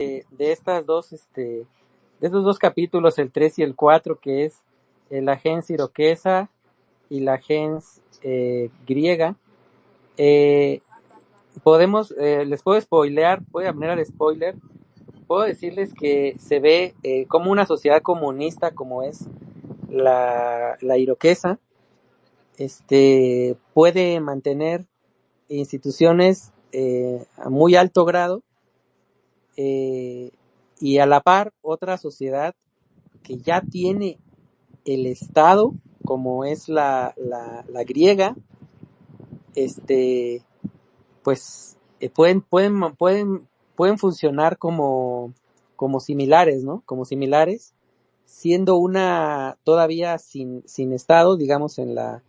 de estas dos, de estos dos capítulos, el 3 y el 4, que es la gens iroquesa y la gens griega. Eh, les puedo spoilear, voy a manera de spoiler, puedo decirles que se ve como una sociedad comunista como es la iroquesa, puede mantener instituciones a muy alto grado, eh, y a la par otra sociedad que ya tiene el Estado, como es la griega, este, pues pueden funcionar como similares, ¿no? Como similares, siendo una todavía sin Estado, digamos, en la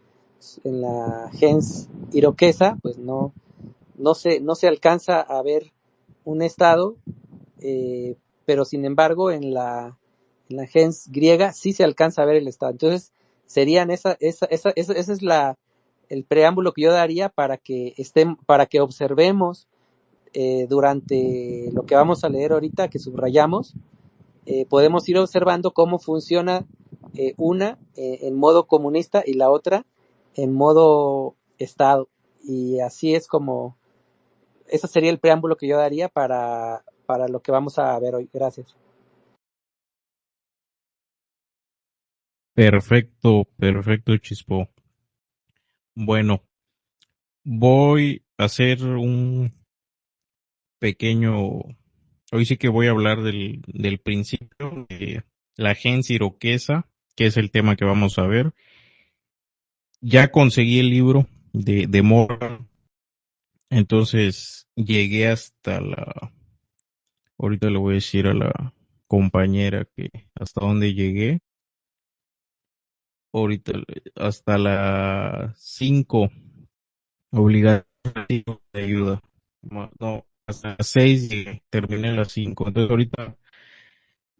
gens iroquesa, pues no se alcanza a ver un Estado, eh, pero sin embargo en la gens griega sí se alcanza a ver el Estado. Entonces serían esa es el preámbulo que yo daría para que observemos durante lo que vamos a leer ahorita, que subrayamos. Podemos ir observando cómo funciona una en modo comunista y la otra en modo Estado. Y así es como, ese sería el preámbulo que yo daría para lo que vamos a ver hoy. Gracias. Perfecto, perfecto, Chispo. Bueno, voy a hacer un pequeño, hoy sí que voy a hablar del principio de la gens iroquesa, que es el tema que vamos a ver. Ya conseguí el libro de Morgan, entonces llegué hasta ahorita le voy a decir a la compañera que hasta dónde llegué, ahorita hasta la 5 obligatorio de ayuda. No, hasta las 6 llegué, terminé las 5. Entonces ahorita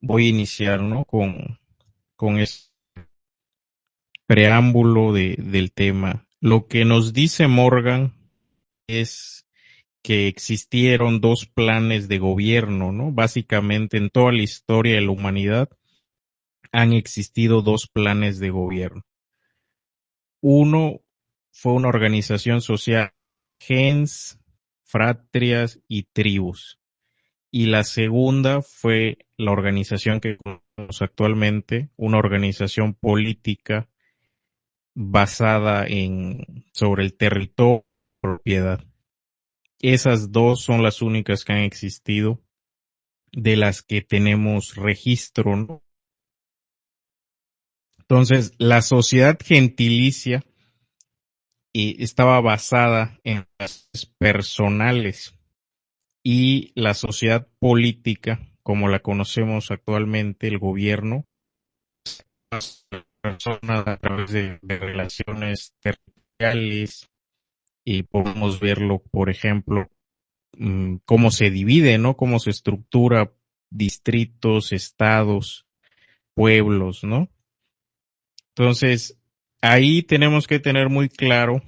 voy a iniciar, ¿no? Con este preámbulo del tema. Lo que nos dice Morgan es que existieron dos planes de gobierno, ¿no? Básicamente en toda la historia de la humanidad han existido dos planes de gobierno. Uno fue una organización social, gens, fratrias y tribus. Y la segunda fue la organización que conocemos actualmente, una organización política basada sobre el territorio y propiedad. Esas dos son las únicas que han existido de las que tenemos registro, ¿no? Entonces, la sociedad gentilicia estaba basada en las personales y la sociedad política, como la conocemos actualmente, el gobierno, las personas a través de relaciones territoriales y podemos verlo, por ejemplo, cómo se divide, ¿no? Cómo se estructura distritos, estados, pueblos, ¿no? Entonces, ahí tenemos que tener muy claro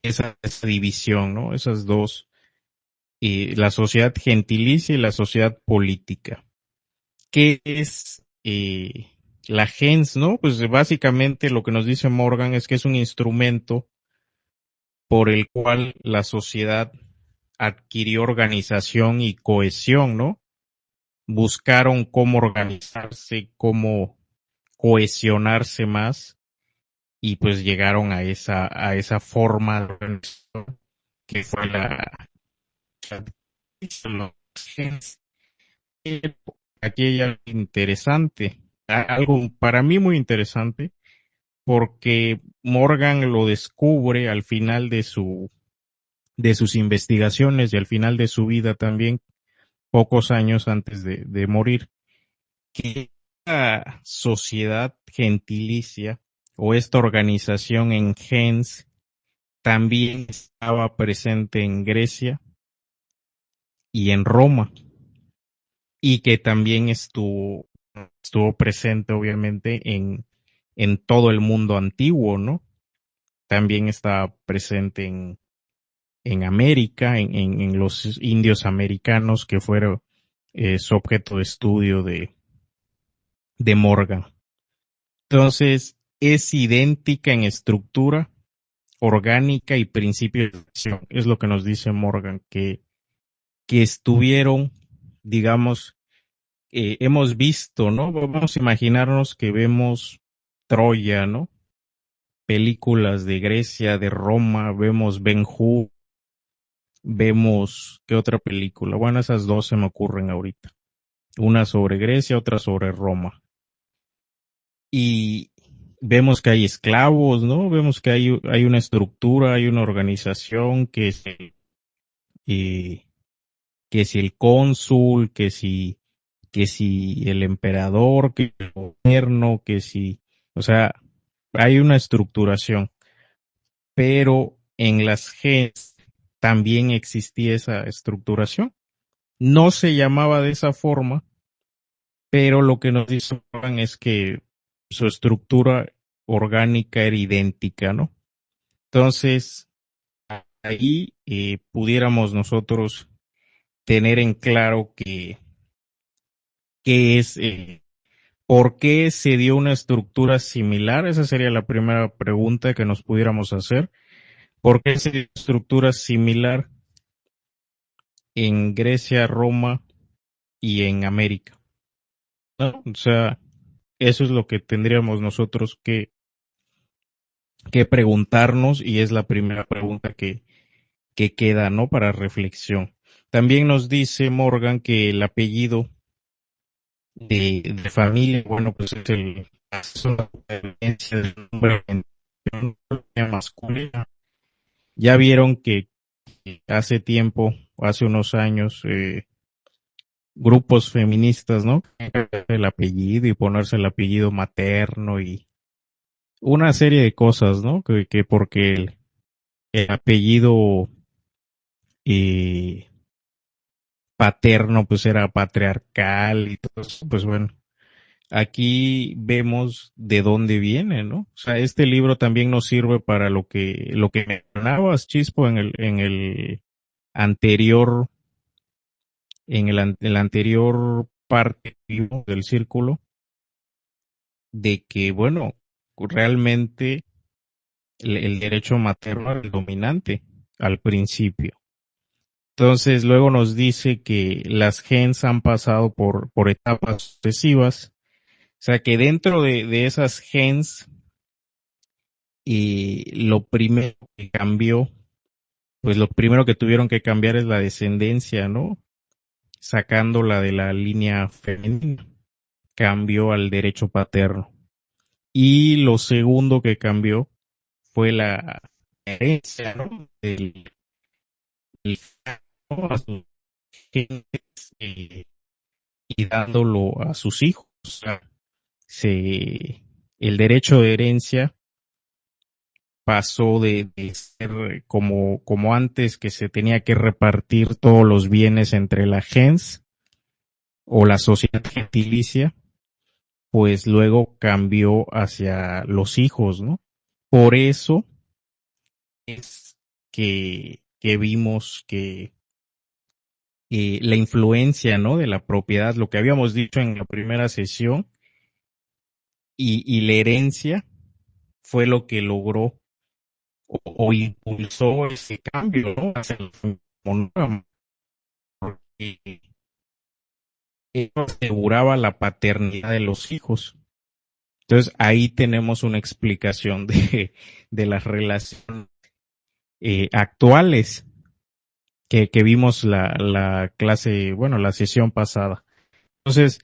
esa división, ¿no? Esas dos, la sociedad gentilicia y la sociedad política. ¿Qué es la gens, no? Pues básicamente lo que nos dice Morgan es que es un instrumento por el cual la sociedad adquirió organización y cohesión, ¿no? Buscaron cómo organizarse, cómo cohesionarse más y pues llegaron a esa forma de organización que fue la gens. Aquí hay algo interesante, algo para mí muy interesante, porque Morgan lo descubre al final de sus investigaciones y al final de su vida también, pocos años antes de morir, que la sociedad gentilicia o esta organización en gens también estaba presente en Grecia y en Roma y que también estuvo presente obviamente en todo el mundo antiguo, ¿no? También está presente en América, en los indios americanos que fueron es objeto de estudio de Morgan. Entonces, es idéntica en estructura, orgánica y principio de acción. Es lo que nos dice Morgan, que estuvieron, digamos, hemos visto, ¿no? Vamos a imaginarnos que vemos Troya, ¿no? Películas de Grecia, de Roma, vemos Ben-Hur, vemos, ¿qué otra película? Bueno, esas dos se me ocurren ahorita. Una sobre Grecia, otra sobre Roma. Y vemos que hay esclavos, ¿no? Vemos que hay una estructura, hay una organización, eh, que si el cónsul, que si el emperador, que el gobierno, que si, o sea, hay una estructuración, pero en las Gs también existía esa estructuración. No se llamaba de esa forma, pero lo que nos dicen es que su estructura orgánica era idéntica, ¿no? Entonces, ahí pudiéramos nosotros tener en claro que es ¿por qué se dio una estructura similar? Esa sería la primera pregunta que nos pudiéramos hacer. ¿Por qué se dio una estructura similar en Grecia, Roma y en América? ¿No? O sea, eso es lo que tendríamos nosotros que preguntarnos y es la primera pregunta que queda, ¿no? Para reflexión. También nos dice Morgan que el apellido de familia, bueno, pues es una dependencia del nombre masculino. Ya vieron que hace tiempo, hace unos años, grupos feministas, ¿no? El apellido y ponerse el apellido materno y una serie de cosas, ¿no? Que porque el apellido eh, paterno pues era patriarcal y todo eso, pues bueno, aquí vemos de dónde viene, ¿no? O sea, este libro también nos sirve para lo que mencionabas, Chispo, en el anterior, en la anterior parte del círculo, de que, bueno, realmente el derecho materno era el dominante al principio. Entonces, luego nos dice que las gens han pasado por etapas sucesivas. O sea, que dentro de esas gens, lo primero que cambió, pues lo primero que tuvieron que cambiar es la descendencia, ¿no? Sacándola de la línea femenina. Cambió al derecho paterno. Y lo segundo que cambió fue la herencia, ¿no? Del ¿no? A sus gentes, y dándolo a sus hijos. O sea, el derecho de herencia pasó de ser como antes que se tenía que repartir todos los bienes entre la gens o la sociedad gentilicia, pues luego cambió hacia los hijos, ¿no? Por eso es que vimos que la influencia, ¿no? De la propiedad, lo que habíamos dicho en la primera sesión, y la herencia fue lo que logró o impulsó ese cambio, ¿no? Hacia el monógamo, porque eso aseguraba la paternidad de los hijos. Entonces ahí tenemos una explicación de las relaciones actuales que vimos la clase, bueno, la sesión pasada. Entonces,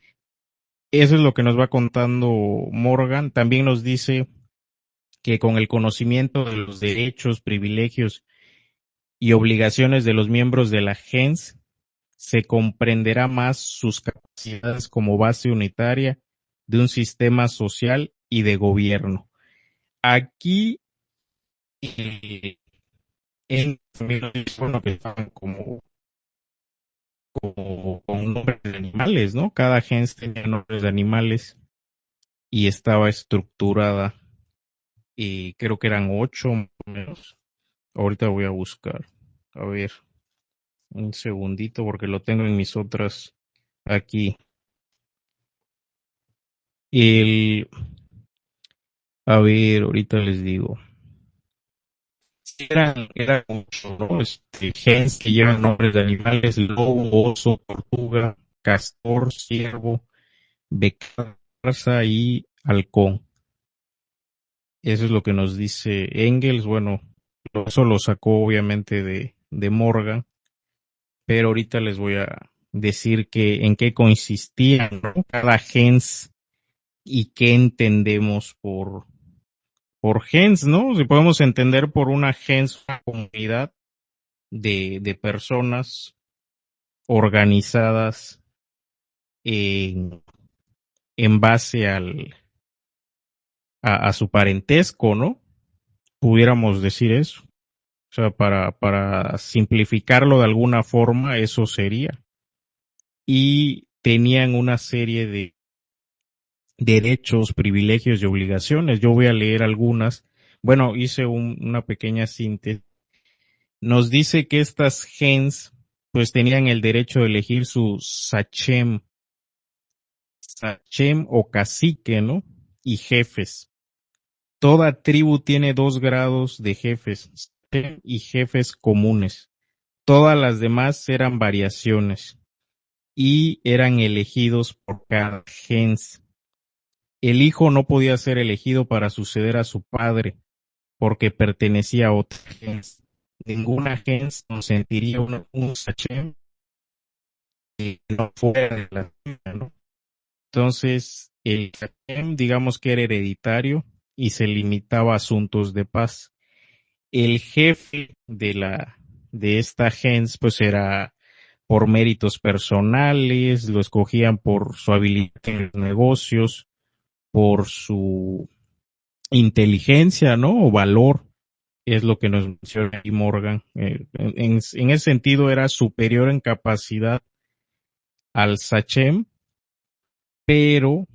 eso es lo que nos va contando Morgan. También nos dice que con el conocimiento de los derechos, privilegios y obligaciones de los miembros de la gens, se comprenderá más sus capacidades como base unitaria de un sistema social y de gobierno. Aquí, en bueno, que estaban como con nombres de animales, ¿no? Cada gens tenía nombres de animales y estaba estructurada, y creo que eran 8 más o menos. Ahorita voy a buscar. A ver, un segundito porque lo tengo en mis otras. aquí. El, a ver, ahorita les digo. Sí, eran mucho, ¿no? Genes que llevan nombres de animales: lobo, oso, tortuga, castor, ciervo, becerra y halcón. Eso es lo que nos dice Engels. Bueno, eso lo sacó obviamente de Morgan, pero ahorita les voy a decir que en qué consistían, ¿no?, cada gens y qué entendemos por gens, ¿no? Si podemos entender por una gens una comunidad de personas organizadas en, en base a su parentesco, ¿no? Pudiéramos decir eso. O sea, para simplificarlo de alguna forma, eso sería. Y tenían una serie de derechos, privilegios y obligaciones. Yo voy a leer algunas. Bueno, hice una pequeña síntesis. Nos dice que estas gens pues tenían el derecho de elegir su sachem o cacique, ¿no? Y jefes. Toda tribu tiene 2 grados de jefes, sachem y jefes comunes. Todas las demás eran variaciones y eran elegidos por cada gens. El hijo no podía ser elegido para suceder a su padre porque pertenecía a otra gens. Ninguna gens consentiría un sachem que no fuera de la suya, ¿no? Entonces, el sachem, digamos que era hereditario y se limitaba a asuntos de paz. El jefe de esta gens, pues era por méritos personales, lo escogían por su habilidad en los negocios, por su inteligencia, ¿no? O valor, es lo que nos menciona aquí Morgan. En ese sentido era superior en capacidad al Sachem, pero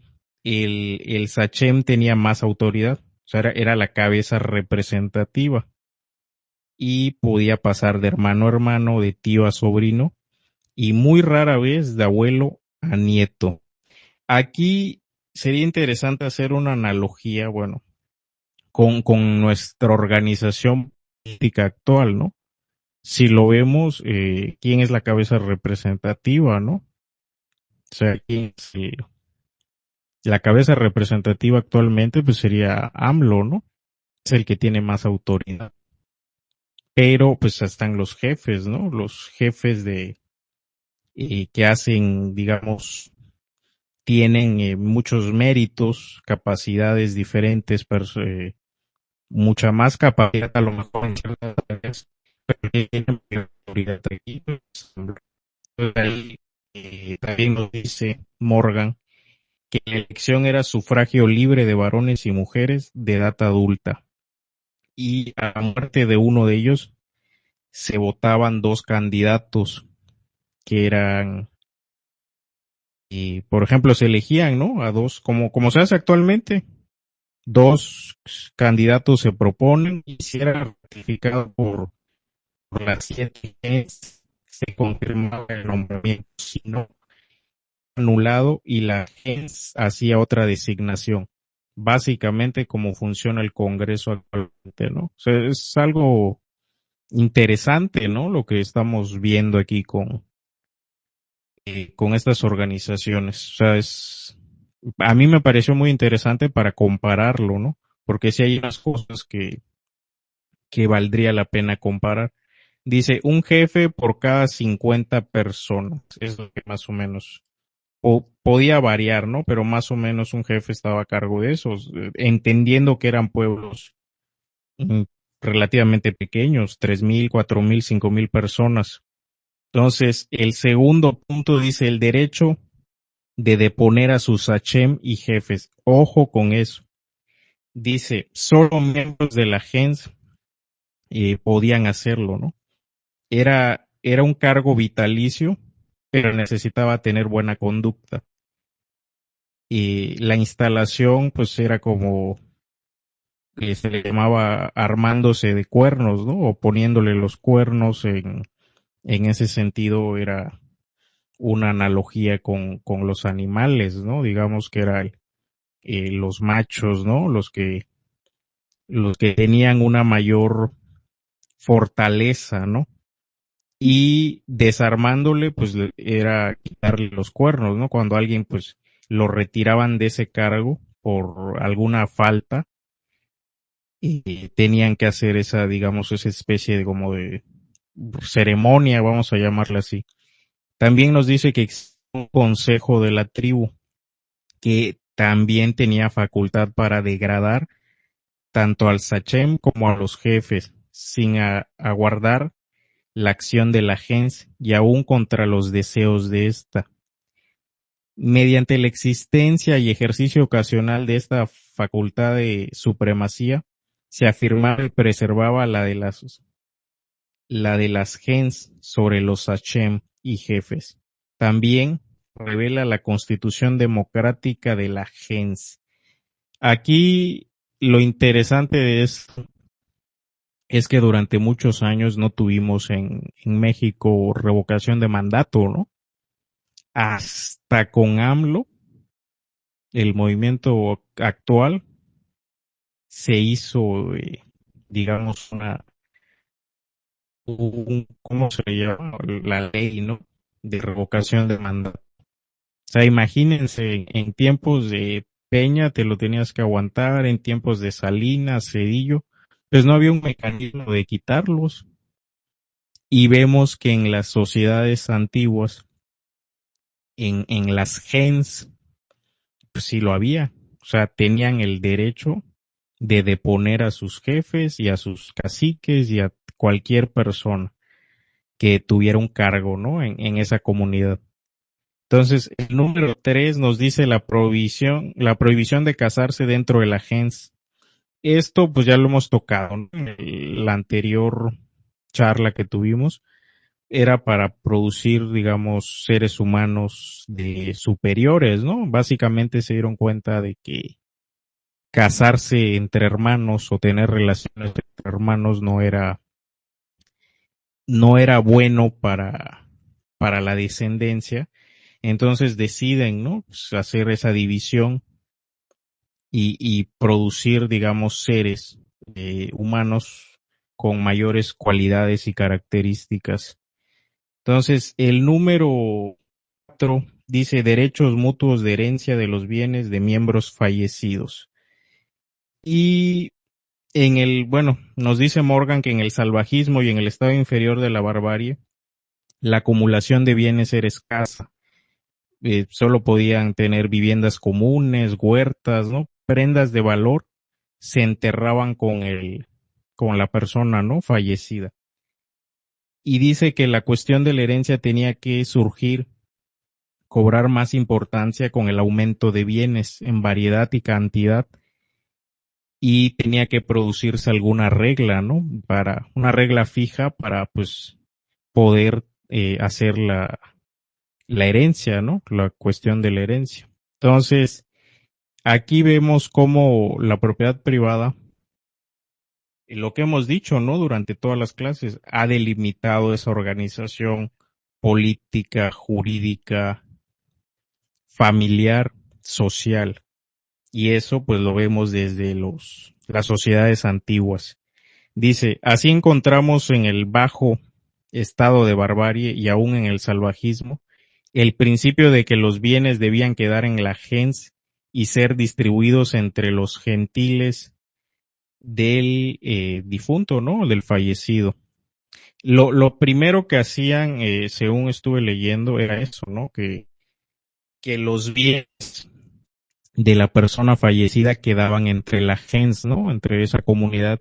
el Sachem tenía más autoridad, o sea, era la cabeza representativa y podía pasar de hermano a hermano, de tío a sobrino y muy rara vez de abuelo a nieto. Aquí sería interesante hacer una analogía, bueno, con nuestra organización política actual, ¿no? Si lo vemos, ¿quién es la cabeza representativa, no? O sea, ¿quién es la cabeza representativa actualmente? Pues sería AMLO, ¿no? Es el que tiene más autoridad. Pero pues están los jefes, ¿no? Los jefes que hacen, digamos, tienen muchos méritos, capacidades diferentes, mucha más capacidad a lo mejor en ciertas áreas, pero que tienen mayor autoridad aquí. Ahí, también nos dice Morgan que la elección era sufragio libre de varones y mujeres de edad adulta, y a la muerte de uno de ellos se votaban 2 candidatos que eran, por ejemplo, se elegían, ¿no? A dos, como se hace actualmente. 2 candidatos se proponen y si era ratificado por las 7 se confirmaba el nombramiento, si no, anulado y la gens hacía otra designación. Básicamente como funciona el Congreso actualmente, ¿no? O sea, es algo interesante, ¿no? Lo que estamos viendo aquí con estas organizaciones. O sea, a mí me pareció muy interesante para compararlo, ¿no? Porque si hay unas cosas que valdría la pena comparar. Dice, un jefe por cada 50 personas. Es lo que más o menos podía variar, ¿no? Pero más o menos un jefe estaba a cargo de esos, entendiendo que eran pueblos mm, relativamente pequeños, 3,000, 4,000, 5,000 personas. Entonces, el segundo punto dice el derecho de deponer a sus sachem y jefes. Ojo con eso. Dice, solo miembros de la gens podían hacerlo, ¿no? Era un cargo vitalicio, pero necesitaba tener buena conducta. Y la instalación, pues era como que se le llamaba armándose de cuernos, ¿no? O poniéndole los cuernos en ese sentido era una analogía con los animales, ¿no? Digamos que eran los machos, ¿no? Los que tenían una mayor fortaleza, ¿no? Y desarmándole, pues era quitarle los cuernos, ¿no? Cuando alguien, pues, lo retiraban de ese cargo por alguna falta, y tenían que hacer esa, digamos, esa especie de como de ceremonia, vamos a llamarla así. También nos dice que existe un consejo de la tribu que también tenía facultad para degradar tanto al sachem como a los jefes, sin aguardar la acción de la gens y aún contra los deseos de ésta. Mediante la existencia y ejercicio ocasional de esta facultad de supremacía, se afirmaba y preservaba la de las gens sobre los sachem y jefes. También revela la constitución democrática de la gens. Aquí lo interesante de esto es que durante muchos años no tuvimos en México revocación de mandato, ¿no? Hasta con AMLO, el movimiento actual, se hizo, digamos, ¿cómo se llama? La ley, ¿no? De revocación de mandato. O sea, imagínense, en tiempos de Peña te lo tenías que aguantar, en tiempos de Salinas, Cedillo, pues no había un mecanismo de quitarlos. Y vemos que en las sociedades antiguas, en las gens, pues sí lo había. O sea, tenían el derecho de deponer a sus jefes y a sus caciques y a cualquier persona que tuviera un cargo, ¿no? En esa comunidad. Entonces, el número 3 nos dice la prohibición de casarse dentro de la gens. Esto, pues ya lo hemos tocado, ¿no? En la anterior charla que tuvimos, era para producir, digamos, seres humanos de superiores, ¿no? Básicamente se dieron cuenta de que casarse entre hermanos o tener relaciones entre hermanos no era bueno para la descendencia. Entonces deciden, ¿no? Pues hacer esa división y producir, digamos, seres humanos con mayores cualidades y características. Entonces, el número 4 dice derechos mutuos de herencia de los bienes de miembros fallecidos. Y bueno, nos dice Morgan que en el salvajismo y en el estado inferior de la barbarie, la acumulación de bienes era escasa. Solo podían tener viviendas comunes, huertas, ¿no? Prendas de valor se enterraban con la persona, ¿no? Fallecida. Y dice que la cuestión de la herencia tenía que surgir, cobrar más importancia con el aumento de bienes en variedad y cantidad, y tenía que producirse alguna regla, ¿no? Para una regla fija para, pues, poder hacer la herencia, ¿no? La cuestión de la herencia. Entonces, aquí vemos cómo la propiedad privada, lo que hemos dicho, ¿no? Durante todas las clases, ha delimitado esa organización política, jurídica, familiar, social. Y eso pues lo vemos desde las sociedades antiguas. Dice, así encontramos en el bajo estado de barbarie y aún en el salvajismo el principio de que los bienes debían quedar en la gens y ser distribuidos entre los gentiles del difunto, ¿no? Del fallecido. Lo primero que hacían, según estuve leyendo, era eso, ¿no? Que los bienes de la persona fallecida quedaban entre la gens, ¿no? Entre esa comunidad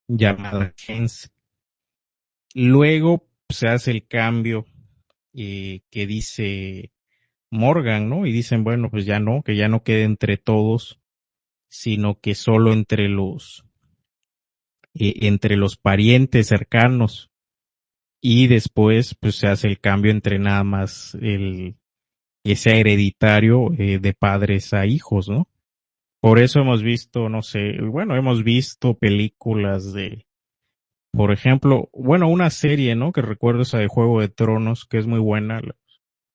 llamada gens. Luego se hace el cambio que dice Morgan, ¿no? Y dicen, bueno, pues ya no, que ya no quede entre todos, sino que solo entre los parientes cercanos. Y después, pues se hace el cambio entre nada más que sea hereditario de padres a hijos, ¿no? Por eso hemos visto, no sé, bueno, hemos visto películas por ejemplo, bueno, una serie, ¿no? Que recuerdo esa de Juego de Tronos, que es muy buena,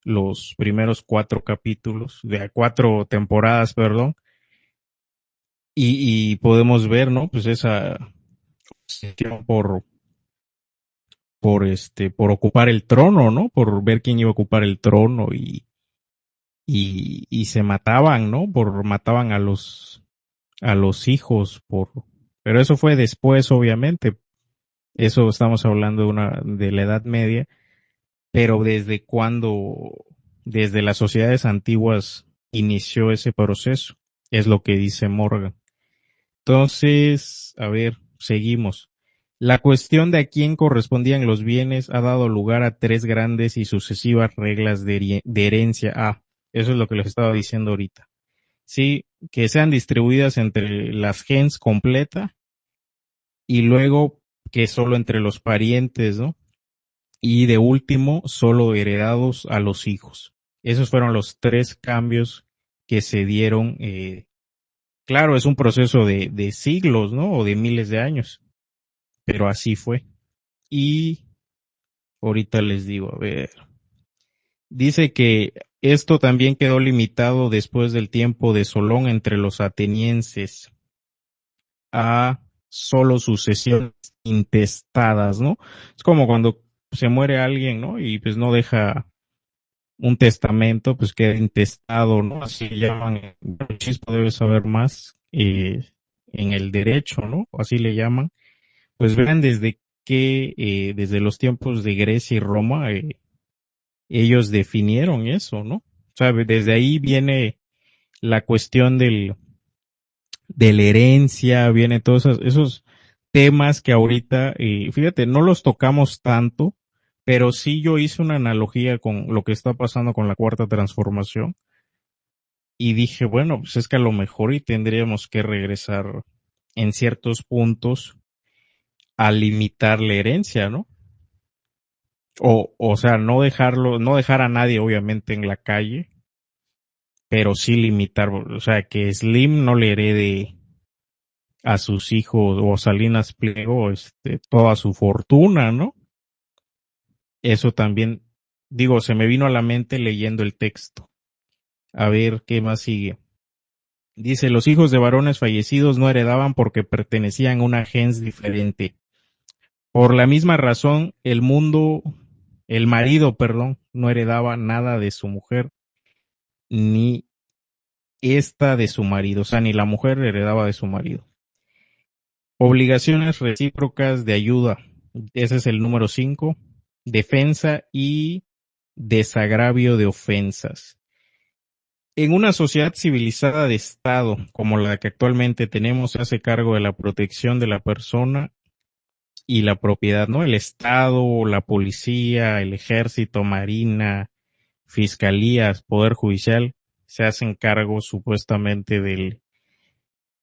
los primeros 4 capítulos, de 4 temporadas, perdón, y podemos ver, ¿no? Pues esa obsesión por ocupar el trono, ¿no? Por ver quién iba a ocupar el trono y se mataban, ¿no? Mataban a los hijos pero eso fue después, obviamente. Eso estamos hablando de la Edad Media, pero desde las sociedades antiguas inició ese proceso, es lo que dice Morgan. Entonces, a ver, seguimos. La cuestión de a quién correspondían los bienes ha dado lugar a 3 grandes y sucesivas reglas de herencia. Eso es lo que les estaba diciendo ahorita. Sí, que sean distribuidas entre las gens completa y luego que solo entre los parientes, ¿no? Y de último, solo heredados a los hijos. Esos fueron los 3 cambios que se dieron. Claro, es un proceso de siglos, ¿no? O de miles de años, pero así fue. Y ahorita les digo, a ver, dice que esto también quedó limitado después del tiempo de Solón entre los atenienses a solo sucesiones intestadas, ¿no? Es como cuando se muere alguien, ¿no? Y pues no deja un testamento, pues queda intestado, ¿no? Así le llaman, el Chispo debe saber más en el derecho, ¿no? Así le llaman. Pues vean desde los tiempos de Grecia y Roma, ellos definieron eso, ¿no? O sea, desde ahí viene la cuestión de la herencia, viene todos esos temas que ahorita, fíjate, no los tocamos tanto, pero sí yo hice una analogía con lo que está pasando con la cuarta transformación y dije, bueno, pues es que a lo mejor y tendríamos que regresar en ciertos puntos a limitar la herencia, ¿no? O sea, no dejar a nadie obviamente en la calle, pero sí limitar, o sea, que Slim no le herede a sus hijos o Salinas Pliego, toda su fortuna, ¿no? Eso también, digo, se me vino a la mente leyendo el texto. A ver qué más sigue. Dice, los hijos de varones fallecidos no heredaban porque pertenecían a una gens diferente. Por la misma razón, el marido, perdón, no heredaba nada de su mujer, ni esta de su marido, o sea, ni la mujer heredaba de su marido. Obligaciones recíprocas de ayuda. Ese es el número 5. Defensa y desagravio de ofensas. En una sociedad civilizada de Estado como la que actualmente tenemos, se hace cargo de la protección de la persona y la propiedad, ¿no? El Estado, la policía, el ejército, marina, fiscalías, poder judicial, se hacen cargo supuestamente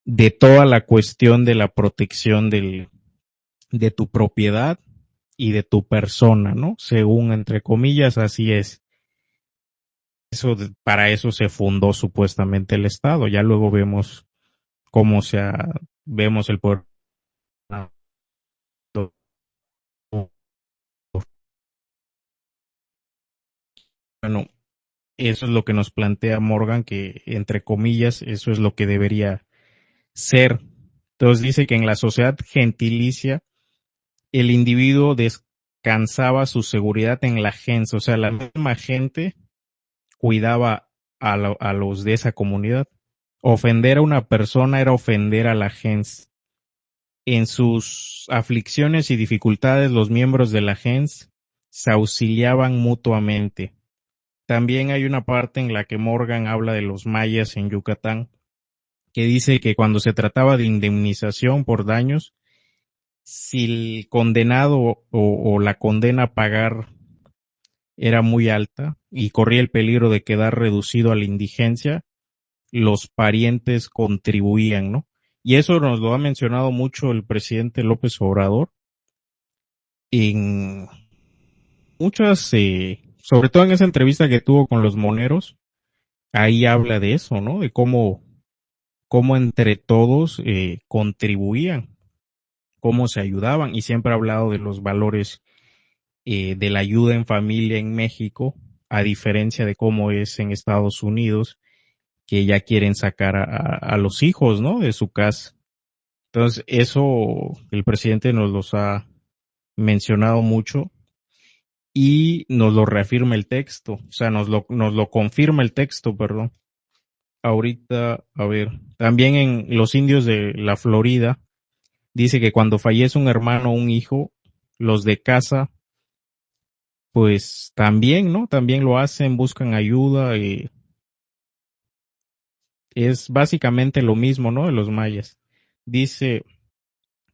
de toda la cuestión de la protección de tu propiedad y de tu persona, ¿no? Según, entre comillas, así es. Para eso se fundó supuestamente el Estado. Ya luego vemos vemos el poder. Bueno, eso es lo que nos plantea Morgan, que entre comillas, eso es lo que debería ser. Entonces dice que en la sociedad gentilicia, el individuo descansaba su seguridad en la gens, o sea, la misma gente cuidaba a los de esa comunidad. Ofender a una persona era ofender a la gens. En sus aflicciones y dificultades, los miembros de la gens se auxiliaban mutuamente. También hay una parte en la que Morgan habla de los mayas en Yucatán, que dice que cuando se trataba de indemnización por daños, si el condenado o la condena a pagar era muy alta y corría el peligro de quedar reducido a la indigencia, los parientes contribuían, ¿no? Y eso nos lo ha mencionado mucho el presidente López Obrador en muchas, sobre todo en esa entrevista que tuvo con los moneros, ahí habla de eso, ¿no? De cómo entre todos contribuían, cómo se ayudaban y siempre ha hablado de los valores de la ayuda en familia en México a diferencia de cómo es en Estados Unidos, que ya quieren sacar a los hijos, ¿no? De su casa. Entonces, eso el presidente nos los ha mencionado mucho y nos lo reafirma el texto, o sea, nos lo confirma el texto, perdón. Ahorita, a ver, también en los indios de la Florida, dice que cuando fallece un hermano o un hijo, los de casa, pues también, ¿no? También lo hacen, buscan ayuda y es básicamente lo mismo, ¿no? De los mayas. Dice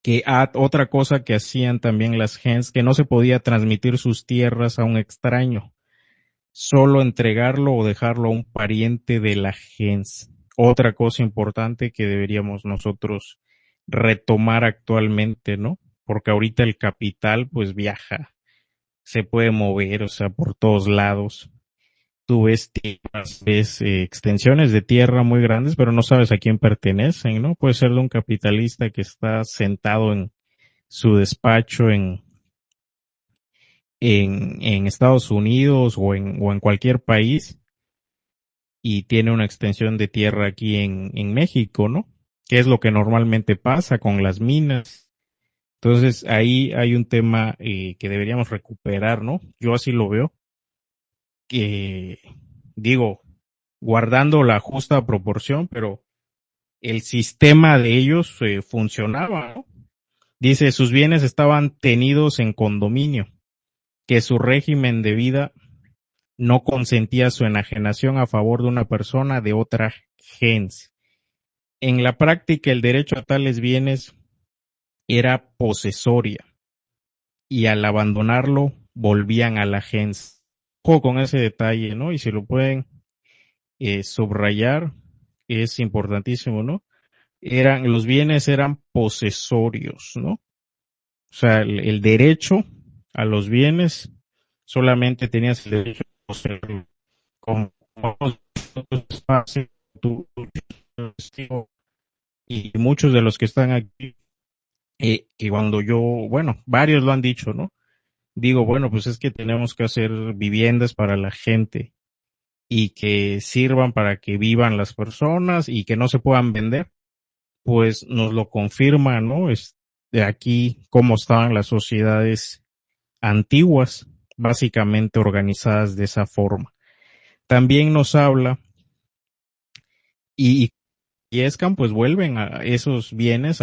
que otra cosa que hacían también las gens, que no se podía transmitir sus tierras a un extraño, solo entregarlo o dejarlo a un pariente de la gens. Otra cosa importante que deberíamos nosotros retomar actualmente, ¿no? Porque ahorita el capital pues viaja, se puede mover, o sea, por todos lados. Tú ves tierras, ves extensiones de tierra muy grandes, pero no sabes a quién pertenecen, ¿no? Puede ser de un capitalista que está sentado en su despacho en Estados Unidos o en cualquier país y tiene una extensión de tierra aquí en México, ¿no? Que es lo que normalmente pasa con las minas. Entonces ahí hay un tema que deberíamos recuperar, ¿no? Yo así lo veo, que digo, guardando la justa proporción, pero el sistema de ellos funcionaba, ¿no? Dice, sus bienes estaban tenidos en condominio, que su régimen de vida no consentía su enajenación a favor de una persona de otra gens. En la práctica, el derecho a tales bienes era posesoria y al abandonarlo volvían a la gens. Ojo con ese detalle, ¿no? Y si lo pueden subrayar, es importantísimo, ¿no? Los bienes eran posesorios, ¿no? O sea, el derecho a los bienes solamente tenías el derecho a poseerlo. Como y muchos de los que están aquí, que cuando yo, bueno, varios lo han dicho, ¿no? Digo, bueno, pues es que tenemos que hacer viviendas para la gente y que sirvan para que vivan las personas y que no se puedan vender, pues nos lo confirma, ¿no? Es de aquí cómo estaban las sociedades antiguas, básicamente organizadas de esa forma. También nos habla y Escan pues vuelven a esos bienes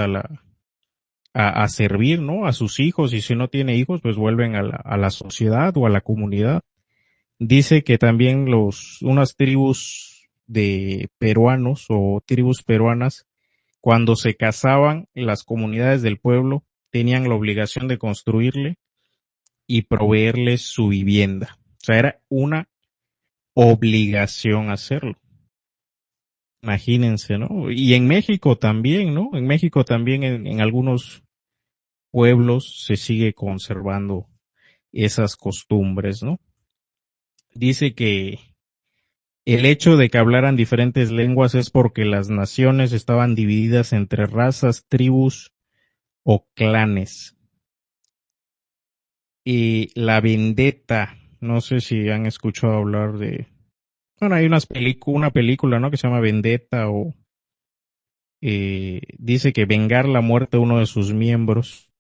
a servir, ¿no? A sus hijos y si no tiene hijos pues vuelven a la sociedad o a la comunidad. Dice que también unas tribus de peruanos o tribus peruanas cuando se casaban las comunidades del pueblo tenían la obligación de construirle y proveerles su vivienda. O sea, era una obligación hacerlo. Imagínense, ¿no? Y en México también, ¿no? En México también en algunos pueblos se sigue conservando esas costumbres, ¿no? Dice que el hecho de que hablaran diferentes lenguas es porque las naciones estaban divididas entre razas, tribus o clanes. Y la vendetta, no sé si han escuchado hablar de, bueno, hay una película, ¿no? Que se llama Vendetta o dice que vengar la muerte de uno de sus miembros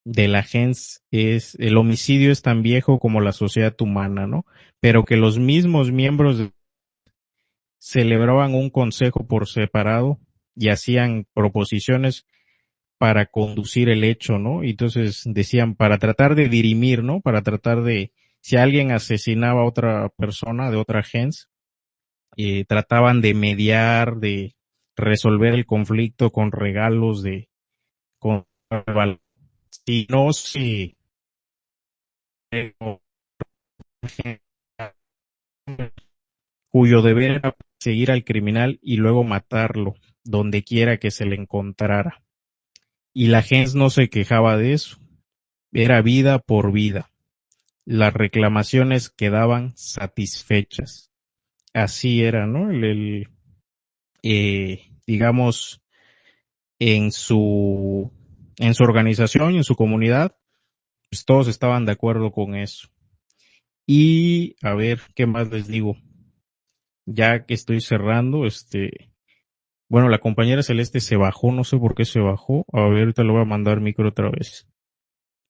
de la gens es, el homicidio es tan viejo como la sociedad humana, ¿no? Pero que los mismos miembros celebraban un consejo por separado y hacían proposiciones para conducir el hecho, ¿no? Y entonces decían, para tratar de dirimir, ¿no? Para tratar de, si alguien asesinaba a otra persona de otra gens, trataban de mediar, de resolver el conflicto con regalos, con, si no, si, cuyo deber era seguir al criminal y luego matarlo, donde quiera que se le encontrara. Y la gens no se quejaba de eso, era vida por vida. Las reclamaciones quedaban satisfechas. Así era, ¿no? Digamos, en en su organización y en su comunidad, pues todos estaban de acuerdo con eso. Y a ver, ¿qué más les digo? Ya que estoy cerrando, bueno, la compañera Celeste se bajó, no sé por qué se bajó. A ver, ahorita le voy a mandar micro otra vez,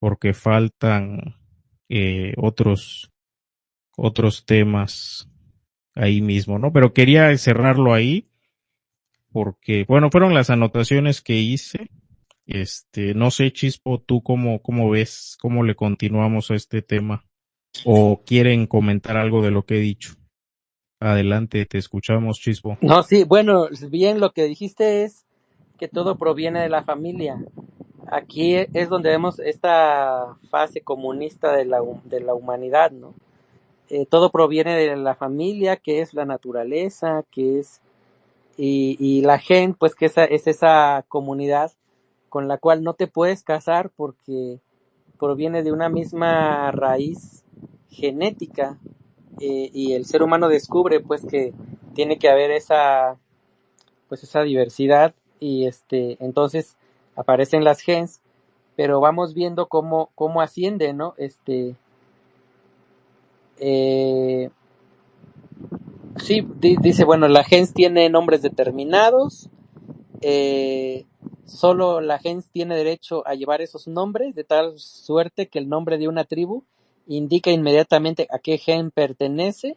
porque faltan otros temas ahí mismo, ¿no? Pero quería cerrarlo ahí porque, bueno, fueron las anotaciones que hice. No sé, Chispo, tú cómo ves, cómo le continuamos a este tema, o quieren comentar algo de lo que he dicho. Adelante, te escuchamos, Chispo. No, sí, bueno, bien lo que dijiste es que todo proviene de la familia. Aquí es donde vemos esta fase comunista de la humanidad, ¿no? Todo proviene de la familia, que es la naturaleza, y la gente, pues que es esa comunidad con la cual no te puedes casar porque proviene de una misma raíz genética, y el ser humano descubre pues que tiene que haber esa diversidad, y entonces aparecen las gens, pero vamos viendo cómo asciende, ¿no? Eh, sí, dice, bueno, la gens tiene nombres determinados, eh, solo la gens tiene derecho a llevar esos nombres, de tal suerte que el nombre de una tribu indica inmediatamente a qué gen pertenece.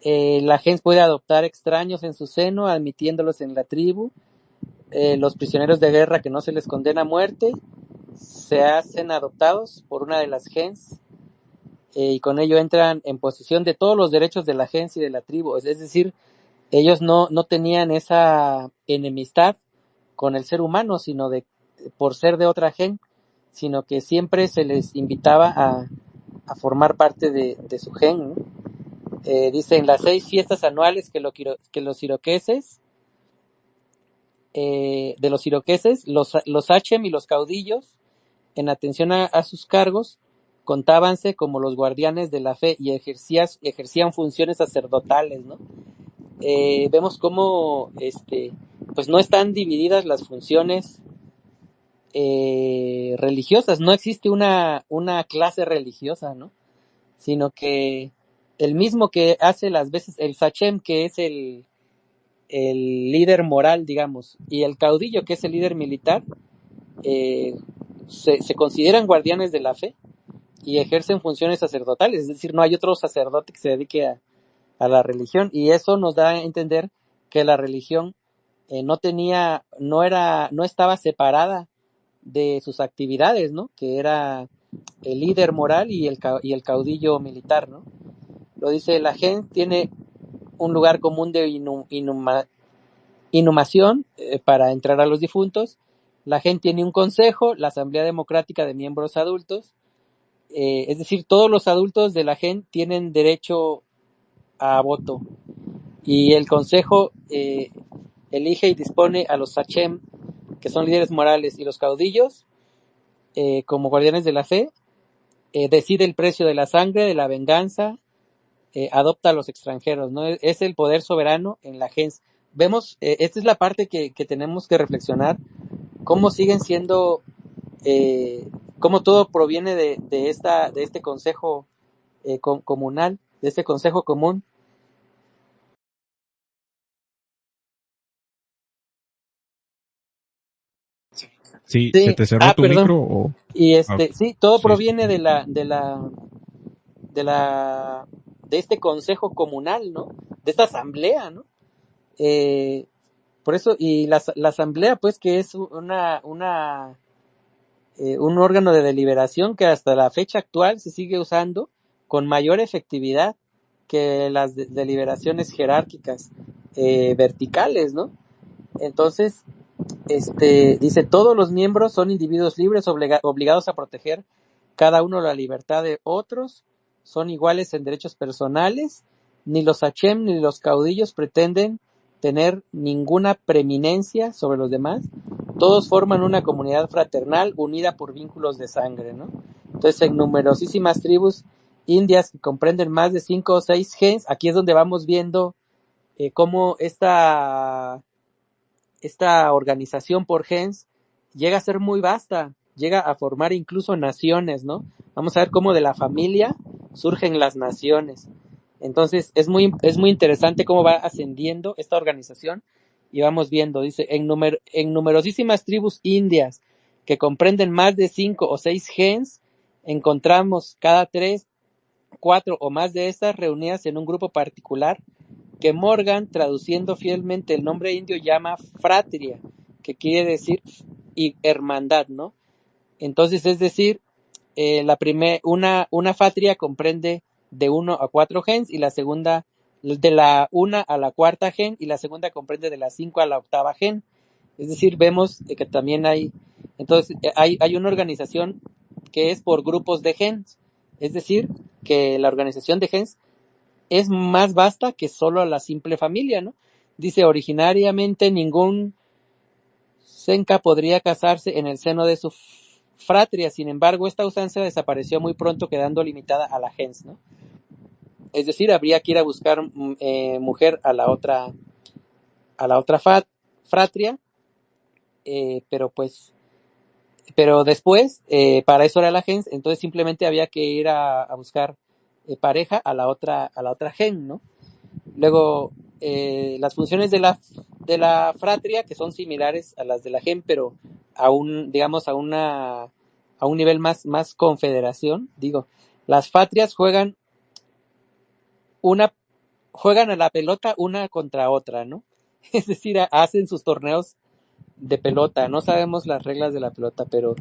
La gens puede adoptar extraños en su seno, admitiéndolos en la tribu. Los prisioneros de guerra que no se les condena a muerte se hacen adoptados por una de las gens, y con ello entran en posesión de todos los derechos de la gens y de la tribu. Es decir, ellos no tenían esa enemistad con el ser humano, sino por ser de otra gen, sino que siempre se les invitaba a formar parte de su gen, ¿no? Dicen las 6 fiestas anuales que los iroqueses, los Hachem y los caudillos, en atención a sus cargos, contábanse como los guardianes de la fe y ejercían funciones sacerdotales, ¿no? Vemos cómo pues no están divididas las funciones religiosas, no existe una clase religiosa, ¿no? Sino que el mismo que hace las veces, el Sachem, que es el líder moral, digamos, y el caudillo, que es el líder militar, eh, se consideran guardianes de la fe y ejercen funciones sacerdotales, es decir, no hay otro sacerdote que se dedique a la religión, y eso nos da a entender que la religión no estaba separada de sus actividades, ¿no? Que era el líder moral y el caudillo militar, ¿no? Lo dice, la gente tiene un lugar común de inhumación, para entrar a los difuntos. La gente tiene un consejo, la asamblea democrática de miembros adultos, es decir, todos los adultos de la gente tienen derecho a voto, y el consejo elige y dispone a los sachem, que son líderes morales, y los caudillos, como guardianes de la fe, decide el precio de la sangre, de la venganza, adopta a los extranjeros, ¿no? Es el poder soberano en la gens. Vemos, esta es la parte que tenemos que reflexionar, cómo siguen siendo, cómo todo proviene de este consejo comunal, de este consejo común. Sí, ¿se Sí, te cerró tu perdón. micro o? Y Ah, ok. sí, todo Sí, sí. proviene de este consejo comunal, ¿no? De esta asamblea, ¿no? Eh, por eso, y la asamblea, pues, que es un órgano de deliberación que hasta la fecha actual se sigue usando con mayor efectividad que las deliberaciones jerárquicas, verticales, ¿no? Entonces, dice, todos los miembros son individuos libres obligados a proteger cada uno la libertad de otros, son iguales en derechos personales, ni los hachem ni los caudillos pretenden tener ninguna preeminencia sobre los demás, todos forman una comunidad fraternal unida por vínculos de sangre, ¿no? Entonces, en numerosísimas tribus indias que comprenden más de 5 o 6 gens, aquí es donde vamos viendo cómo esta organización por gens llega a ser muy vasta, llega a formar incluso naciones, ¿no? Vamos a ver cómo de la familia surgen las naciones. Entonces es muy interesante cómo va ascendiendo esta organización y vamos viendo, dice, en numerosísimas tribus indias que comprenden más de 5 o 6 gens, encontramos cada 3, 4 o más de estas reunidas en un grupo particular que Morgan, traduciendo fielmente el nombre indio, llama fratria, que quiere decir hermandad, ¿no? Entonces, es decir, una fratria comprende de 1 a 4 gens y la segunda de la 1 a la cuarta gen y la segunda comprende de la 5 a la octava gen. Es decir, vemos que también hay una organización que es por grupos de gens. Es decir, que la organización de gens es más vasta que solo la simple familia, ¿no? Dice, originariamente ningún Senka podría casarse en el seno de su fratria, sin embargo, esta usanza desapareció muy pronto, quedando limitada a la gens, ¿no? Es decir, habría que ir a buscar mujer a la otra fratria, pero después, para eso era la gens, entonces simplemente había que ir a buscar pareja a la otra gen, ¿no? Luego, las funciones de la fratria, que son similares a las de la gen, pero digamos, a un nivel más confederación, digo, las fratrias juegan a la pelota una contra otra, ¿no? Es decir, hacen sus torneos de pelota. No sabemos las reglas de la pelota, pero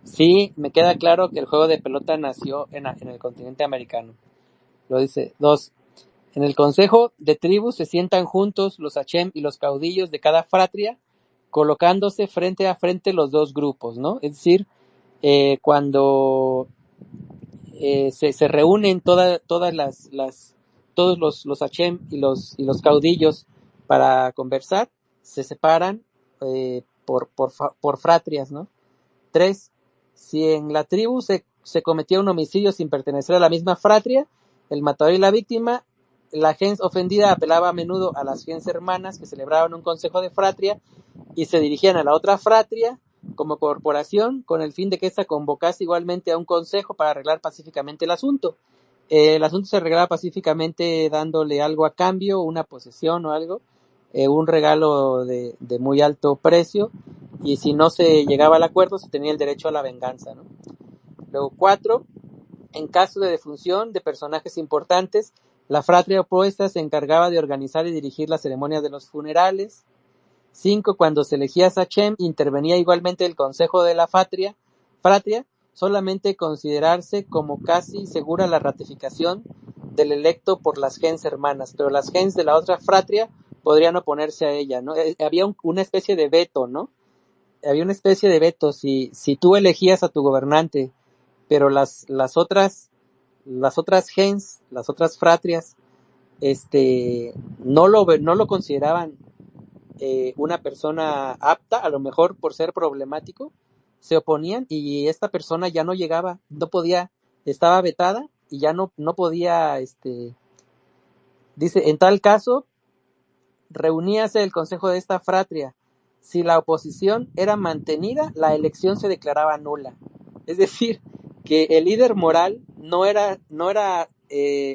sí me queda claro que el juego de pelota nació en el continente americano. Lo dice. 2. En el consejo de tribus se sientan juntos los Hachem y los caudillos de cada fratria, colocándose frente a frente los dos grupos, ¿no? Es decir, cuando se reúnen todos los Hachem y los caudillos para conversar, se separan por fratrias, ¿no? 3. Si en la tribu se cometía un homicidio sin pertenecer a la misma fratria, el matador y la víctima, la gens ofendida apelaba a menudo a las gens hermanas que celebraban un consejo de fratria y se dirigían a la otra fratria como corporación con el fin de que ésta convocase igualmente a un consejo para arreglar pacíficamente el asunto. El asunto se arreglaba pacíficamente dándole algo a cambio, una posesión o algo, un regalo de muy alto precio, y si no se llegaba al acuerdo se tenía el derecho a la venganza, ¿no? Luego 4. En caso de defunción de personajes importantes, la fratria opuesta se encargaba de organizar y dirigir las ceremonias de los funerales. 5. Cuando se elegía Sachem, intervenía igualmente el consejo de la fratria, solamente considerarse como casi segura la ratificación del electo por las gens hermanas, pero las gens de la otra fratria podrían oponerse a ella, ¿no? Había una especie de veto, ¿no? Había una especie de veto, si tú elegías a tu gobernante, pero las otras gens, las otras fratrias, no lo consideraban una persona apta, a lo mejor por ser problemático, se oponían y esta persona ya no llegaba, no podía, estaba vetada y ya no podía, dice, en tal caso, reuníase el consejo de esta fratria. Si la oposición era mantenida, la elección se declaraba nula. Es decir, que el líder moral no era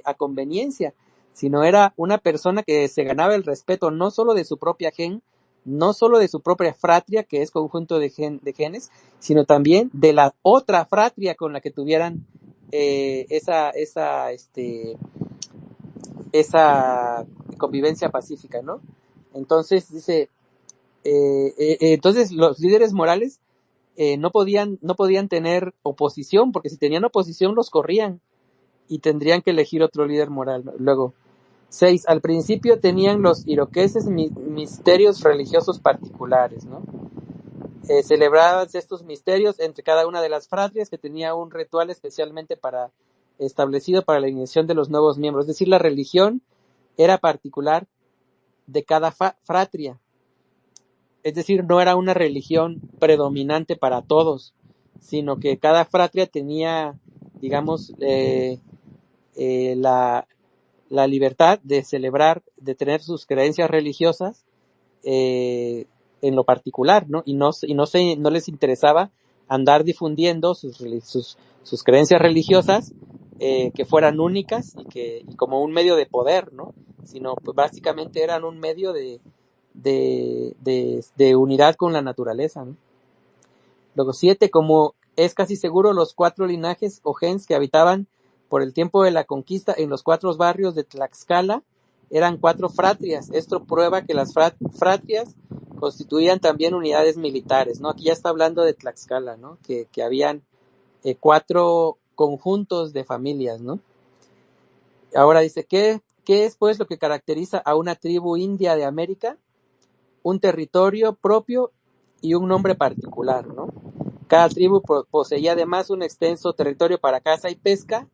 a conveniencia, sino era una persona que se ganaba el respeto no solo de su propia gen, no solo de su propia fratria, que es conjunto de genes, sino también de la otra fratria con la que tuvieran esa convivencia pacífica, ¿no? Entonces dice, entonces los líderes morales no podían tener oposición, porque si tenían oposición los corrían y tendrían que elegir otro líder moral, ¿no? Luego, 6. Al principio tenían los iroqueses misterios religiosos particulares, ¿no? Celebraban estos misterios entre cada una de las fratrias, que tenía un ritual especialmente establecido para la iniciación de los nuevos miembros. Es decir, la religión era particular de cada fratria. Es decir, no era una religión predominante para todos, sino que cada fratria tenía, digamos, la libertad de celebrar, de tener sus creencias religiosas en lo particular, ¿no? Y no les interesaba andar difundiendo sus creencias religiosas que fueran únicas y como un medio de poder, ¿no? Sino pues básicamente eran un medio de unidad con la naturaleza, ¿no? Luego 7, como es casi seguro, los 4 linajes o gens que habitaban por el tiempo de la conquista en los 4 barrios de Tlaxcala eran 4 fratrias. Esto prueba que las fratrias constituían también unidades militares, ¿no? Aquí ya está hablando de Tlaxcala, ¿no? Que habían 4 conjuntos de familias, ¿no? Ahora dice, ¿qué es pues lo que caracteriza a una tribu india de América? Un territorio propio y un nombre particular, ¿no? Cada tribu poseía además un extenso territorio para caza y pesca.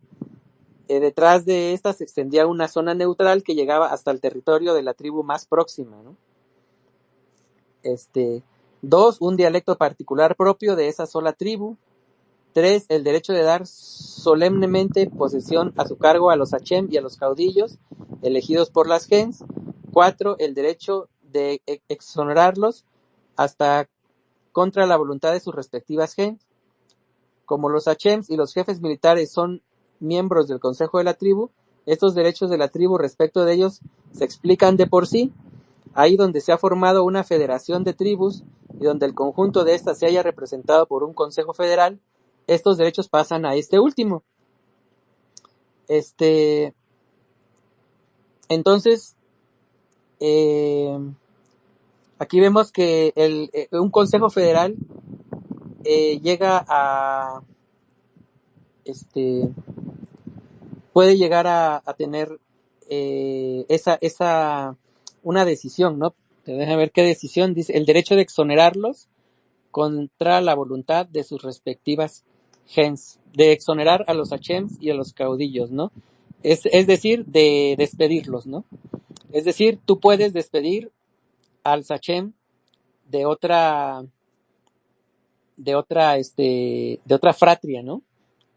Detrás de esta se extendía una zona neutral que llegaba hasta el territorio de la tribu más próxima, ¿no? 2, un dialecto particular propio de esa sola tribu. 3, el derecho de dar solemnemente posesión a su cargo a los Achem y a los caudillos elegidos por las gens. 4, el derecho de exonerarlos hasta contra la voluntad de sus respectivas gens. Como los Achems y los jefes militares son miembros del consejo de la tribu, estos derechos de la tribu respecto de ellos se explican de por sí. Ahí donde se ha formado una federación de tribus y donde el conjunto de estas se haya representado por un consejo federal, estos derechos pasan a este último. Entonces, aquí vemos que un consejo federal llega a puede llegar a tener una decisión, ¿no? Déjame ver qué decisión dice. El derecho de exonerarlos contra la voluntad de sus respectivas gens, de exonerar a los achems y a los caudillos, ¿no? Es decir, de despedirlos, ¿no? Es decir, tú puedes despedir al sachem de otra fratria, ¿no?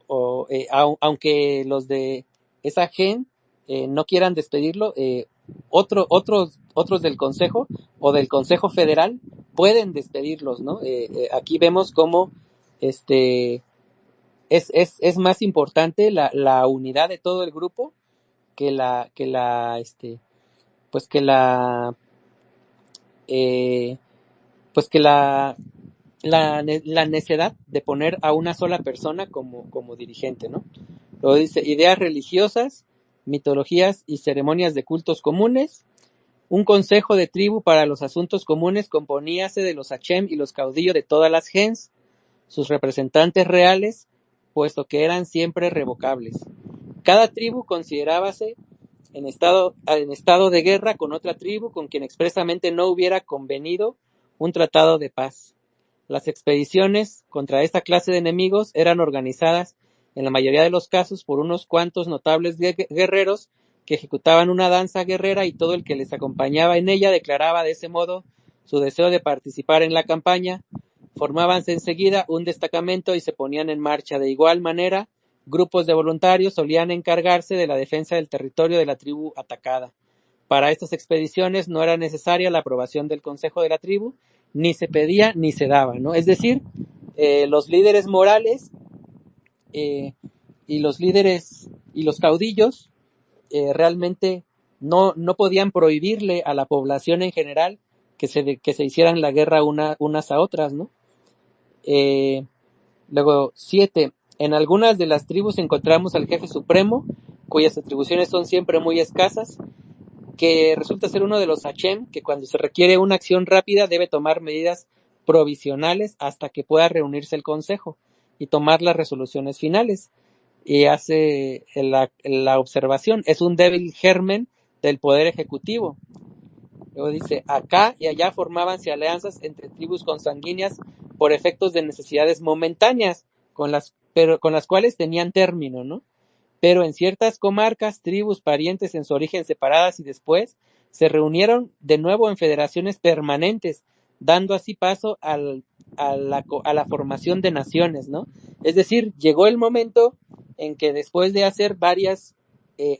O aunque los de esa gen no quieran despedirlo, otros del consejo o del consejo federal pueden despedirlos, ¿no? Aquí vemos cómo es más importante la unidad de todo el grupo que la pues que la pues que la necedad de poner a una sola persona como dirigente, ¿no? Luego dice, ideas religiosas, mitologías y ceremonias de cultos comunes. Un consejo de tribu para los asuntos comunes componíase de los Achem y los caudillos de todas las gens, sus representantes reales, puesto que eran siempre revocables. Cada tribu considerábase en estado de guerra con otra tribu con quien expresamente no hubiera convenido un tratado de paz. Las expediciones contra esta clase de enemigos eran organizadas en la mayoría de los casos por unos cuantos notables guerreros que ejecutaban una danza guerrera y todo el que les acompañaba en ella declaraba de ese modo su deseo de participar en la campaña. Formábanse enseguida un destacamento y se ponían en marcha. De igual manera, grupos de voluntarios solían encargarse de la defensa del territorio de la tribu atacada. Para estas expediciones no era necesaria la aprobación del consejo de la tribu, ni se pedía ni se daba, ¿no? Es decir, los líderes morales y los líderes y los caudillos realmente no podían prohibirle a la población en general que se hicieran la guerra unas a otras, ¿no? Luego, 7. En algunas de las tribus encontramos al jefe supremo, cuyas atribuciones son siempre muy escasas, que resulta ser uno de los Achem, que cuando se requiere una acción rápida debe tomar medidas provisionales hasta que pueda reunirse el consejo y tomar las resoluciones finales. Y hace la observación, es un débil germen del poder ejecutivo. Luego dice, acá y allá formábanse alianzas entre tribus consanguíneas por efectos de necesidades momentáneas, con las cuales tenían término, ¿no? Pero en ciertas comarcas, tribus parientes en su origen separadas y después se reunieron de nuevo en federaciones permanentes, dando así paso a la formación de naciones, ¿no? Es decir, llegó el momento en que después de hacer varias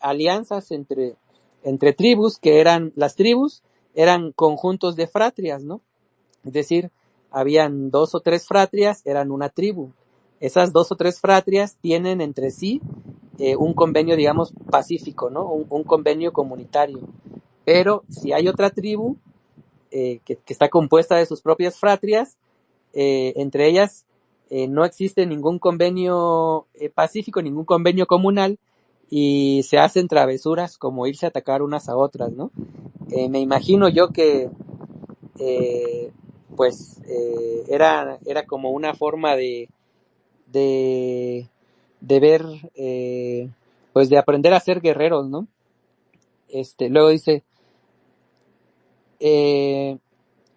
alianzas entre tribus, las tribus eran conjuntos de fratrias, ¿no? Es decir, habían 2 o 3 fratrias, eran una tribu. Esas 2 o 3 fratrias tienen entre sí un convenio, digamos, pacífico, ¿no? Un convenio comunitario. Pero si hay otra tribu que está compuesta de sus propias fratrias, entre ellas no existe ningún convenio pacífico, ningún convenio comunal, y se hacen travesuras como irse a atacar unas a otras, ¿no? Me imagino yo que pues era como una forma de, de ver, pues de aprender a ser guerreros, ¿no? Luego dice, eh,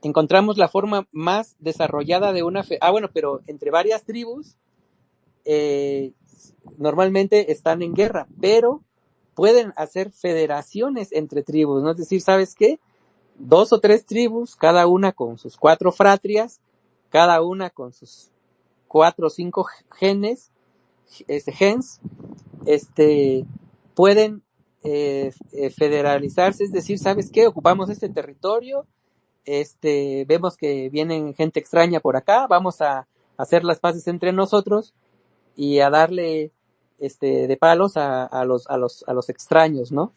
encontramos la forma más desarrollada de una bueno, pero entre varias tribus eh, normalmente están en guerra, pero pueden hacer federaciones entre tribus, ¿no? Es decir, ¿sabes qué? 2 o 3 tribus, cada una con sus 4 fratrias, cada una con sus 4 o 5 genes, gens, pueden federalizarse, es decir, ¿sabes qué? Ocupamos este territorio, vemos que vienen gente extraña por acá, vamos a hacer las paces entre nosotros y a darle de palos a los extraños, ¿no?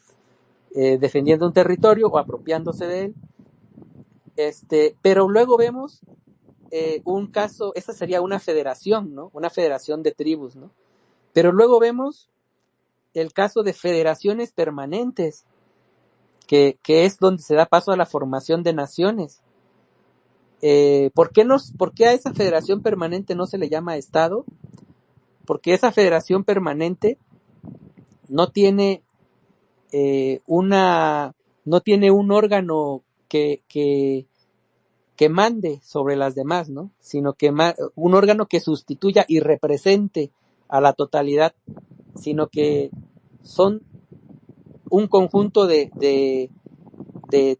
Defendiendo un territorio o apropiándose de él. Pero luego vemos un caso, esta sería una federación, ¿no? Una federación de tribus, ¿no? Pero luego vemos el caso de federaciones permanentes, que es donde se da paso a la formación de naciones. ¿Por qué a esa federación permanente no se le llama Estado? Porque esa federación permanente no tiene no tiene un órgano que mande sobre las demás, ¿no? Sino que un órgano que sustituya y represente a la totalidad, sino que son un conjunto de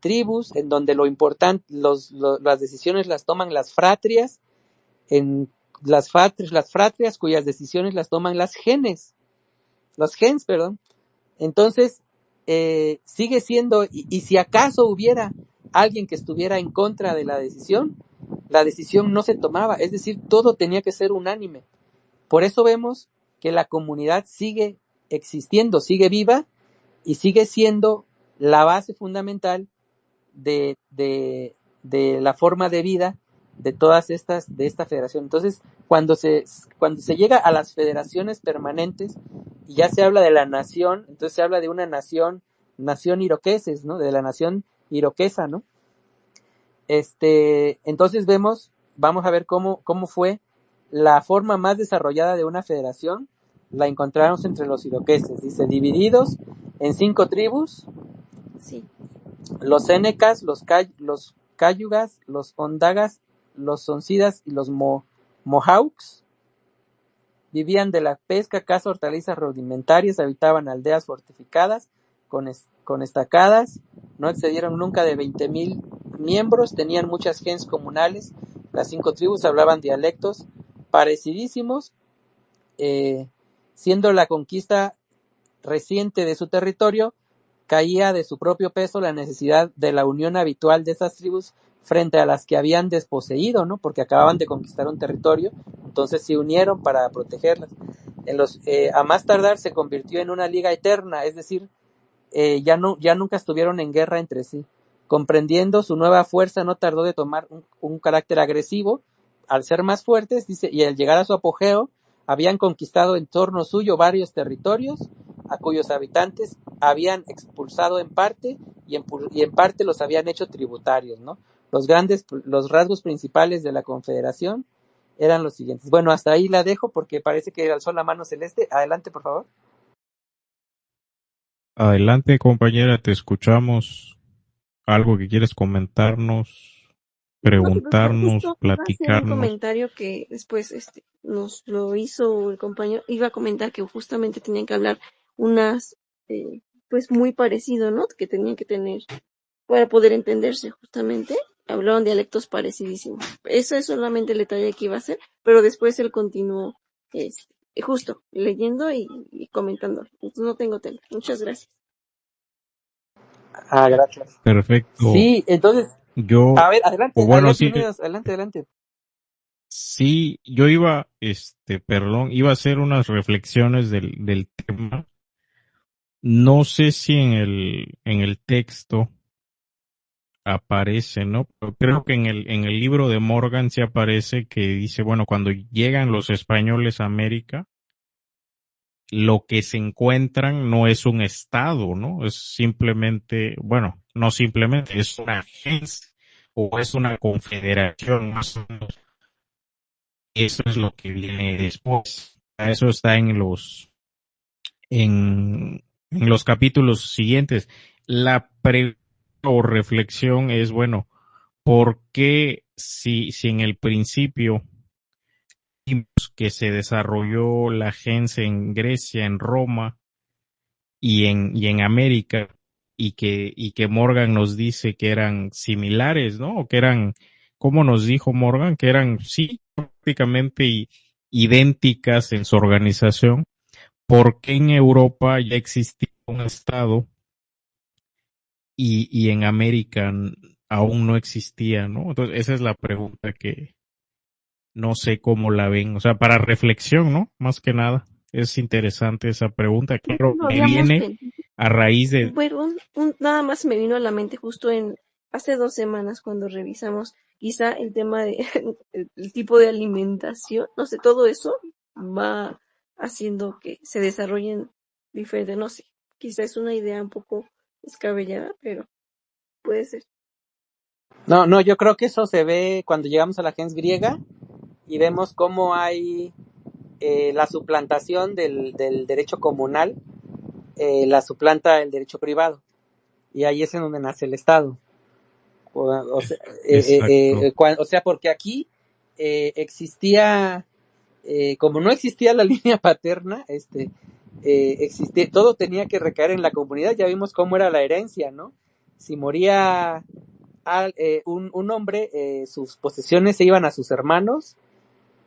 tribus en donde lo importante, las decisiones las toman las fratrias, en las fratrias cuyas decisiones las toman los gens, perdón. Entonces, sigue siendo, y si acaso hubiera alguien que estuviera en contra de la decisión no se tomaba, es decir, todo tenía que ser unánime. Por eso vemos que la comunidad sigue existiendo, sigue viva y sigue siendo la base fundamental de la forma de vida de de esta federación. Entonces, cuando se llega a las federaciones permanentes y ya se habla de la nación, entonces se habla de una nación iroqueses, ¿no? De la nación iroquesa, ¿no? Entonces vamos a ver cómo fue la forma más desarrollada de una federación. La encontramos entre los iroqueses, dice, divididos en 5 tribus. Sí. Los senecas, los cayugas, los ondagas, los soncidas y los mohawks vivían de la pesca, caza, hortalizas rudimentarias, habitaban aldeas fortificadas con estacadas, no excedieron nunca de 20,000 miembros, tenían muchas gens comunales, las 5 tribus hablaban dialectos parecidísimos, siendo la conquista reciente de su territorio, caía de su propio peso la necesidad de la unión habitual de esas tribus frente a las que habían desposeído, ¿no? Porque acababan de conquistar un territorio, entonces se unieron para protegerlas. A más tardar se convirtió en una liga eterna, es decir, ya nunca estuvieron en guerra entre sí. Comprendiendo su nueva fuerza, no tardó de tomar un carácter agresivo, al ser más fuertes, dice, y al llegar a su apogeo, habían conquistado en torno suyo varios territorios, a cuyos habitantes habían expulsado en parte, y en parte los habían hecho tributarios, ¿no? Los rasgos principales de la confederación eran los siguientes. Bueno, hasta ahí la dejo porque parece que alzó la mano Celeste. Adelante, por favor. Adelante, compañera, te escuchamos. ¿Algo que quieres comentarnos, preguntarnos, Justo iba a hacer un platicarnos? comentario que después nos lo hizo el compañero. Iba a comentar que justamente tenían que hablar unas, pues muy parecido, ¿no? Que tenían que tener para poder entenderse justamente. Hablaban dialectos parecidísimos. Eso es solamente el detalle que iba a hacer, pero después él continuó justo leyendo y comentando. Entonces no tengo tema. Muchas gracias. Gracias. Perfecto. Sí, entonces, Yo, a ver, adelante, o bueno, Alex sí, Unidos, adelante. Sí, yo iba, iba a hacer unas reflexiones del tema. No sé si en el texto aparece, ¿no? Pero creo que en el libro de Morgan sí aparece que dice, bueno, cuando llegan los españoles a América, lo que se encuentran no es un estado, ¿no? Es simplemente, bueno, no simplemente, es una agencia o es una confederación, más o menos. Eso es lo que viene después. Eso está en los capítulos siguientes. La pregunta o reflexión es, bueno, ¿por qué si en el principio vimos que se desarrolló la agencia en Grecia, en Roma y en América, y que Morgan nos dice que eran similares, ¿no? O que eran, ¿cómo nos dijo Morgan? Que eran, sí, prácticamente idénticas en su organización. ¿Por qué en Europa ya existía un Estado y en América aún no existía, ¿no? Entonces, esa es la pregunta que no sé cómo la ven. O sea, para reflexión, ¿no? Más que nada. Es interesante esa pregunta. Claro, Lo me habíamos viene pensado. a raíz de... Bueno, nada más me vino a la mente justo en hace 2 semanas cuando revisamos quizá el tema de el tipo de alimentación, no sé, todo eso va haciendo que se desarrollen diferentes, no sé, quizá es una idea un poco descabellada, pero puede ser. No, no, yo creo que eso se ve cuando llegamos a la gens griega y vemos cómo hay la suplantación del derecho comunal, la suplanta el derecho privado, y ahí es en donde nace el Estado. O sea, Exacto. o sea, porque aquí existía, como no existía la línea paterna, existía, todo tenía que recaer en la comunidad. Ya vimos cómo era la herencia, ¿no? Si moría un hombre, sus posesiones se iban a sus hermanos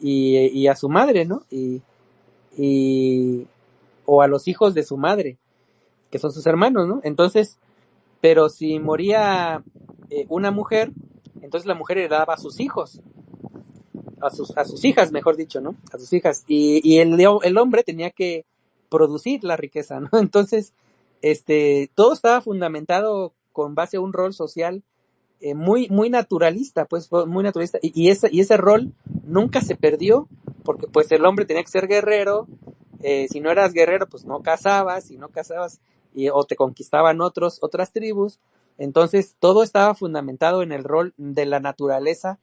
y a su madre, ¿no? Y o a los hijos de su madre, que son sus hermanos, ¿no? Entonces, pero si moría una mujer, entonces la mujer heredaba a sus hijos, a sus hijas, mejor dicho, ¿no? A sus hijas. Y el hombre tenía que producir la riqueza, ¿no? Entonces, todo estaba fundamentado con base a un rol social muy naturalista, pues muy naturalista. Y ese rol nunca se perdió, porque pues el hombre tenía que ser guerrero. Si no eras guerrero, pues no cazabas, si no cazabas, o te conquistaban otras tribus. Entonces todo estaba fundamentado en el rol de la naturaleza,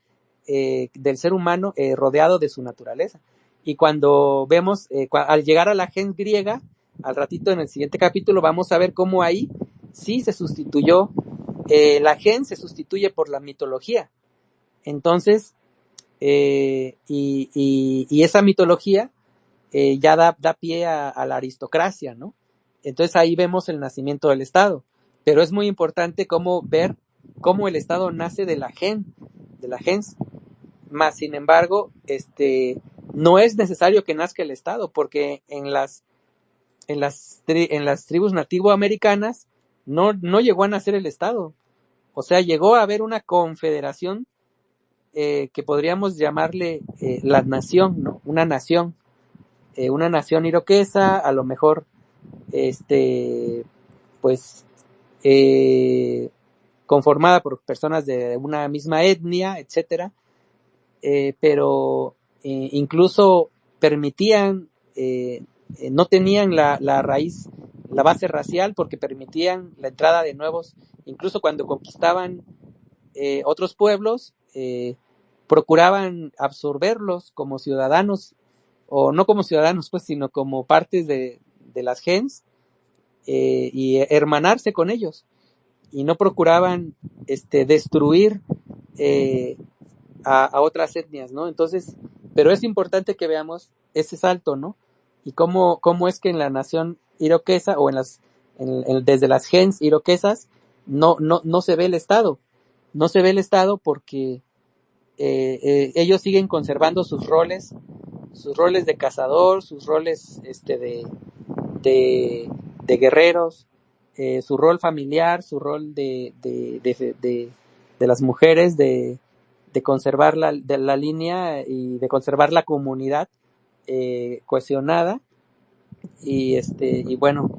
del ser humano, rodeado de su naturaleza. Y cuando vemos, al llegar a la gens griega, al ratito en el siguiente capítulo, vamos a ver cómo ahí sí se sustituyó, la gens se sustituye por la mitología. Entonces, y esa mitología ya da pie a la aristocracia, ¿no? Entonces ahí vemos el nacimiento del Estado. Pero es muy importante ver cómo el Estado nace de la gens. Más sin embargo, no es necesario que nazca el Estado, porque en las tribus nativoamericanas no llegó a nacer el Estado. O sea, llegó a haber una confederación, que podríamos llamarle la nación, ¿no? Una nación iroquesa, a lo mejor, pues, conformada por personas de una misma etnia, etcétera, pero incluso permitían, no tenían la raíz, la base racial, porque permitían la entrada de nuevos, incluso cuando conquistaban otros pueblos, procuraban absorberlos como ciudadanos, o no como ciudadanos, pues, sino como partes de las gens, y hermanarse con ellos, y no procuraban destruir eh, a otras etnias, ¿no? Entonces, pero es importante que veamos ese salto, ¿no? Y cómo es que en la nación iroquesa, o desde las gens iroquesas, no se ve el Estado. No se ve el Estado porque ellos siguen conservando sus roles de cazador, sus roles de guerreros, su rol familiar, su rol de las mujeres, conservar la línea y de conservar la comunidad cohesionada. Y bueno,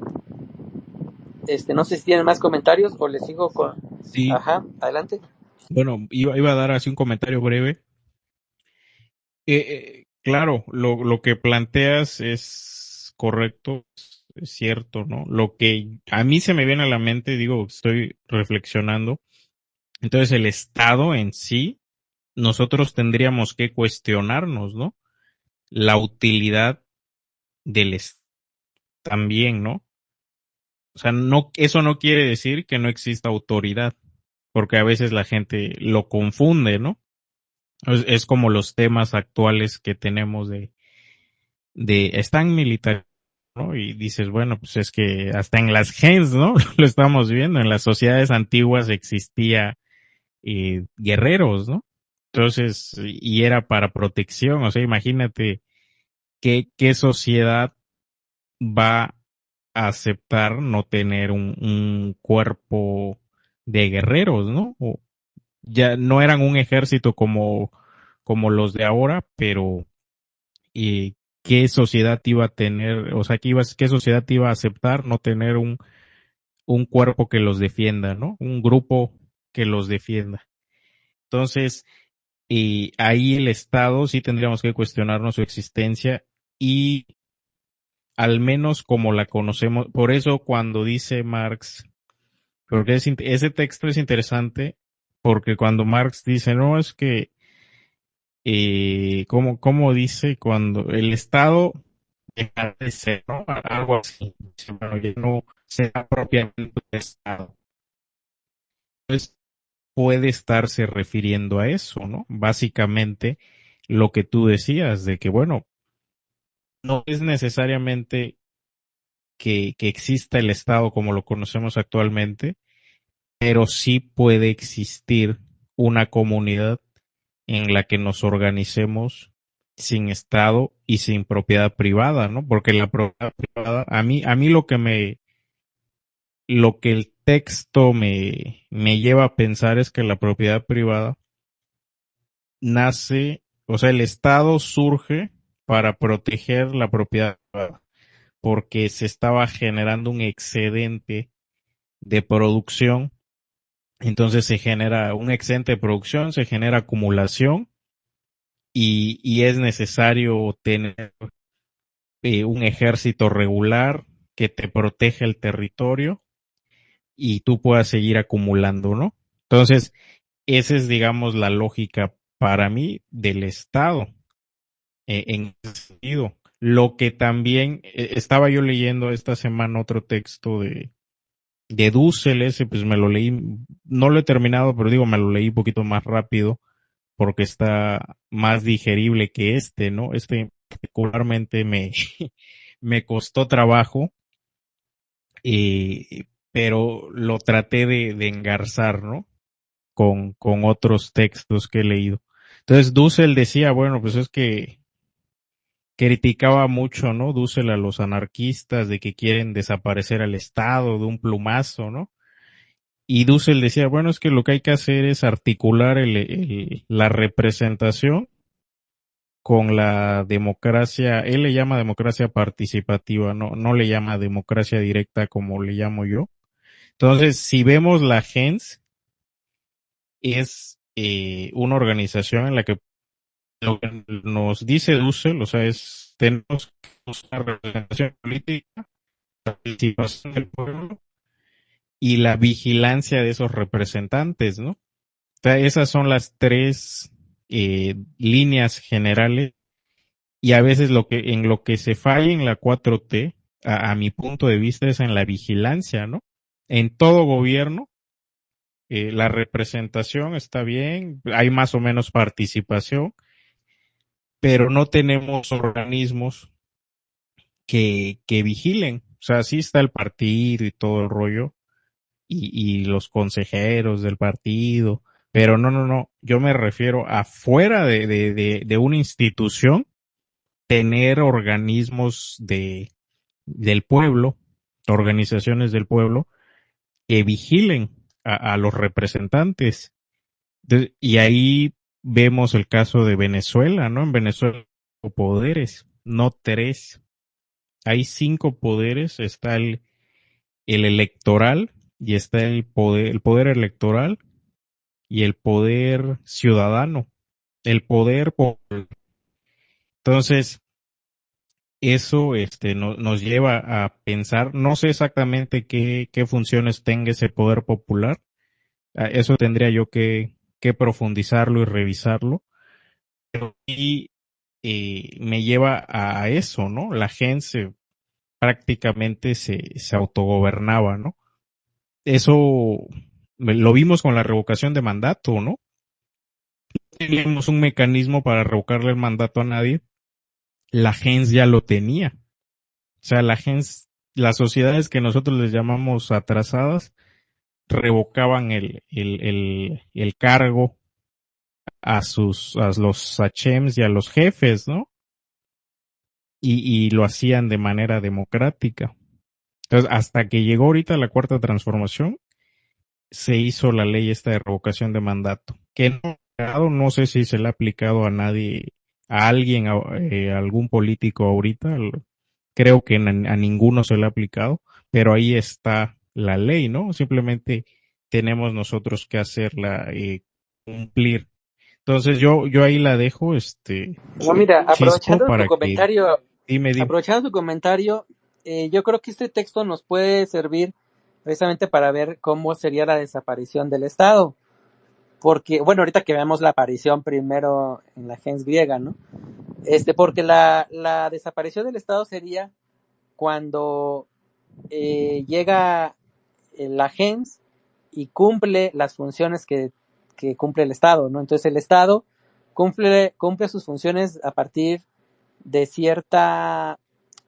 no sé si tienen más comentarios o les sigo con... Sí, Ajá, adelante. bueno, iba a dar así un comentario breve. Claro, lo que planteas es correcto, es cierto, ¿no? Lo que a mí se me viene a la mente, digo, estoy reflexionando. Entonces, el Estado en sí, nosotros tendríamos que cuestionarnos, ¿no? La utilidad del Estado también, ¿no? O sea, no, eso no quiere decir que no exista autoridad, porque a veces la gente lo confunde, ¿no? Es como los temas actuales que tenemos de están militares, ¿no? Y dices, bueno, pues es que hasta en las gens, ¿no? Lo estamos viendo, en las sociedades antiguas existía guerreros, ¿no? Entonces, y era para protección, o sea, imagínate qué sociedad va a aceptar no tener un cuerpo de guerreros, ¿no? O ya no eran un ejército como los de ahora, pero y qué sociedad iba a tener, o sea, qué sociedad iba a aceptar no tener un cuerpo que los defienda, ¿no? Un grupo que los defienda. Entonces, y ahí el Estado sí tendríamos que cuestionarnos su existencia y al menos como la conocemos. Por eso cuando dice Marx, porque ese texto es interesante, porque cuando Marx dice, no, es que, ¿cómo dice? Cuando el Estado deja de ser, ¿no? Algo así. Dice, bueno, ya no será propiamente un Estado. Entonces, puede estarse refiriendo a eso, ¿no? Básicamente, lo que tú decías, de que, bueno, no es necesariamente que exista el Estado como lo conocemos actualmente, pero sí puede existir una comunidad en la que nos organicemos sin Estado y sin propiedad privada, ¿no? Porque la propiedad privada, a mí lo que el texto me lleva a pensar es que la propiedad privada nace, o sea, el Estado surge para proteger la propiedad privada, porque se estaba generando un excedente de producción. Entonces se genera un excedente de producción, se genera acumulación y es necesario tener un ejército regular que te proteja el territorio y tú puedas seguir acumulando, ¿no? Entonces, esa es, digamos, la lógica para mí del Estado en ese sentido. Lo que también estaba yo leyendo esta semana otro texto de Dussel, ese pues me lo leí, no lo he terminado, pero digo, me lo leí un poquito más rápido porque está más digerible que este, ¿no? Este particularmente me costó trabajo, pero lo traté de engarzar, ¿no? Con otros textos que he leído. Entonces Dussel decía, bueno, pues es que criticaba mucho, ¿no? Dussel a los anarquistas de que quieren desaparecer al Estado de un plumazo, ¿no? Y Dussel decía, bueno, es que lo que hay que hacer es articular la representación con la democracia, él le llama democracia participativa, no le llama democracia directa como le llamo yo. Entonces, si vemos la gens, es una organización en la que lo que nos dice Dussel, o sea, tenemos que buscar representación política, participación del pueblo y la vigilancia de esos representantes, ¿no? O sea, esas son las tres líneas generales y a veces en lo que se falla en la 4T, a mi punto de vista, es en la vigilancia, ¿no? En todo gobierno, la representación está bien, hay más o menos participación, pero no tenemos organismos que vigilen. O sea, sí está el partido y todo el rollo, y los consejeros del partido, pero no, yo me refiero afuera de una institución, tener organismos del pueblo, organizaciones del pueblo, que vigilen a los representantes. Y ahí vemos el caso de Venezuela, ¿no? En Venezuela hay 5 poderes, no 3. Hay 5 poderes, está el electoral y está el poder electoral y el poder ciudadano, el poder popular. Entonces, eso nos lleva a pensar, no sé exactamente qué funciones tenga ese poder popular, eso tendría yo que profundizarlo y revisarlo, y me lleva a eso, ¿no? La gente prácticamente se autogobernaba, ¿no? Eso lo vimos con la revocación de mandato, ¿no? Teníamos un mecanismo para revocarle el mandato a nadie, la gens ya lo tenía. O sea, la gens, las sociedades que nosotros les llamamos atrasadas, revocaban el cargo a los sachems y a los jefes, ¿no? Y lo hacían de manera democrática. Entonces, hasta que llegó ahorita la cuarta transformación, se hizo la ley esta de revocación de mandato, que no sé si se le ha aplicado a nadie, a alguien, a algún político ahorita, creo que a ninguno se le ha aplicado, pero ahí está la ley, ¿no? Simplemente tenemos nosotros que hacerla cumplir. Entonces yo ahí la dejo, No, mira, Chispo, para que dime. aprovechando tu comentario, yo creo que este texto nos puede servir precisamente para ver cómo sería la desaparición del Estado. Porque, bueno, ahorita que veamos la aparición primero en la gens griega, ¿no? Porque la desaparición del Estado sería cuando llega la gens y cumple las funciones que cumple el Estado, ¿no? Entonces el Estado cumple sus funciones a partir de cierta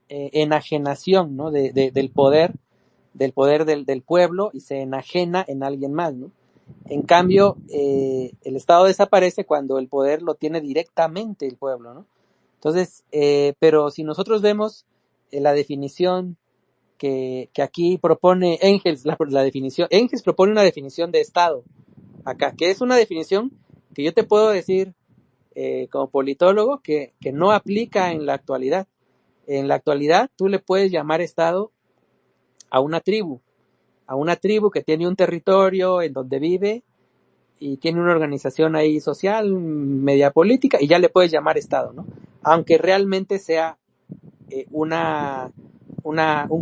enajenación, ¿no? Del poder del pueblo, y se enajena en alguien más, ¿no? En cambio, el Estado desaparece cuando el poder lo tiene directamente el pueblo, ¿no? Entonces, pero si nosotros vemos la definición que aquí propone Engels, la definición, Engels propone una definición de Estado acá, que es una definición que yo te puedo decir como politólogo que no aplica en la actualidad. En la actualidad tú le puedes llamar Estado a una tribu que tiene un territorio en donde vive y tiene una organización ahí social, media política, y ya le puedes llamar Estado, ¿no? Aunque realmente sea un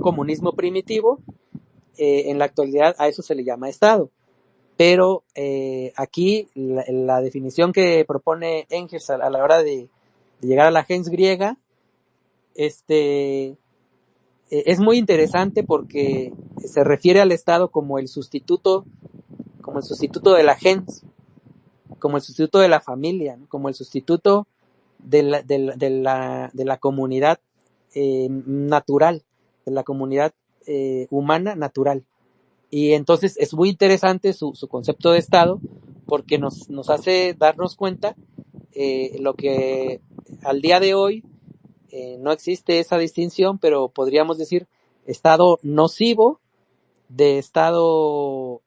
comunismo primitivo, en la actualidad a eso se le llama Estado. Pero aquí la definición que propone Engels a la hora de llegar a la gens griega, es muy interesante porque se refiere al Estado como el sustituto de la gens, como el sustituto de la familia, ¿no? Como el sustituto de la comunidad natural, de la comunidad humana natural. Y entonces es muy interesante su concepto de Estado, porque nos hace darnos cuenta lo que al día de hoy no existe esa distinción, pero podríamos decir Estado nocivo de Estado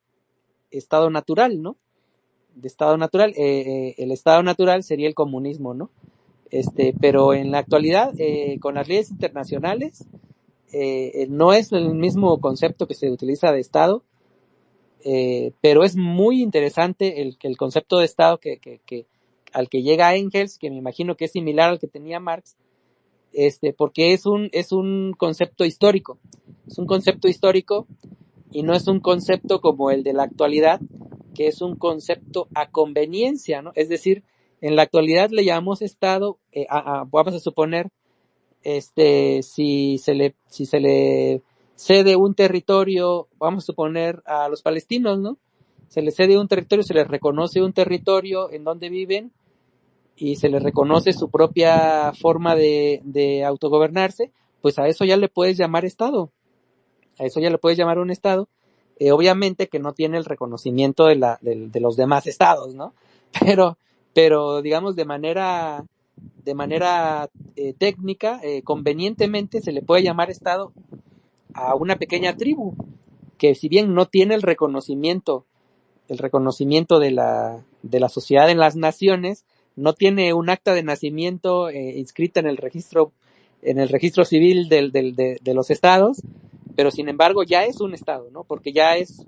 natural, ¿no? De Estado natural. El Estado natural sería el comunismo, ¿no? Pero en la actualidad, con las leyes internacionales, no es el mismo concepto que se utiliza de Estado, pero es muy interesante el concepto de Estado que al que llega Engels, que me imagino que es similar al que tenía Marx, porque es un concepto histórico. Es un concepto histórico y no es un concepto como el de la actualidad, que es un concepto a conveniencia, ¿no? Es decir, en la actualidad le llamamos Estado, vamos a suponer, si se le cede un territorio, vamos a suponer a los palestinos, ¿no? Se les cede un territorio, se les reconoce un territorio en donde viven y se les reconoce su propia forma de autogobernarse, pues a eso ya le puedes llamar Estado. A eso ya le puedes llamar un Estado. Obviamente que no tiene el reconocimiento de los demás estados, ¿no? Pero digamos de manera técnica, convenientemente se le puede llamar Estado a una pequeña tribu que, si bien no tiene el reconocimiento de la sociedad en las naciones, no tiene un acta de nacimiento inscrita en el registro civil de los estados, pero sin embargo ya es un estado, ¿no? Porque ya es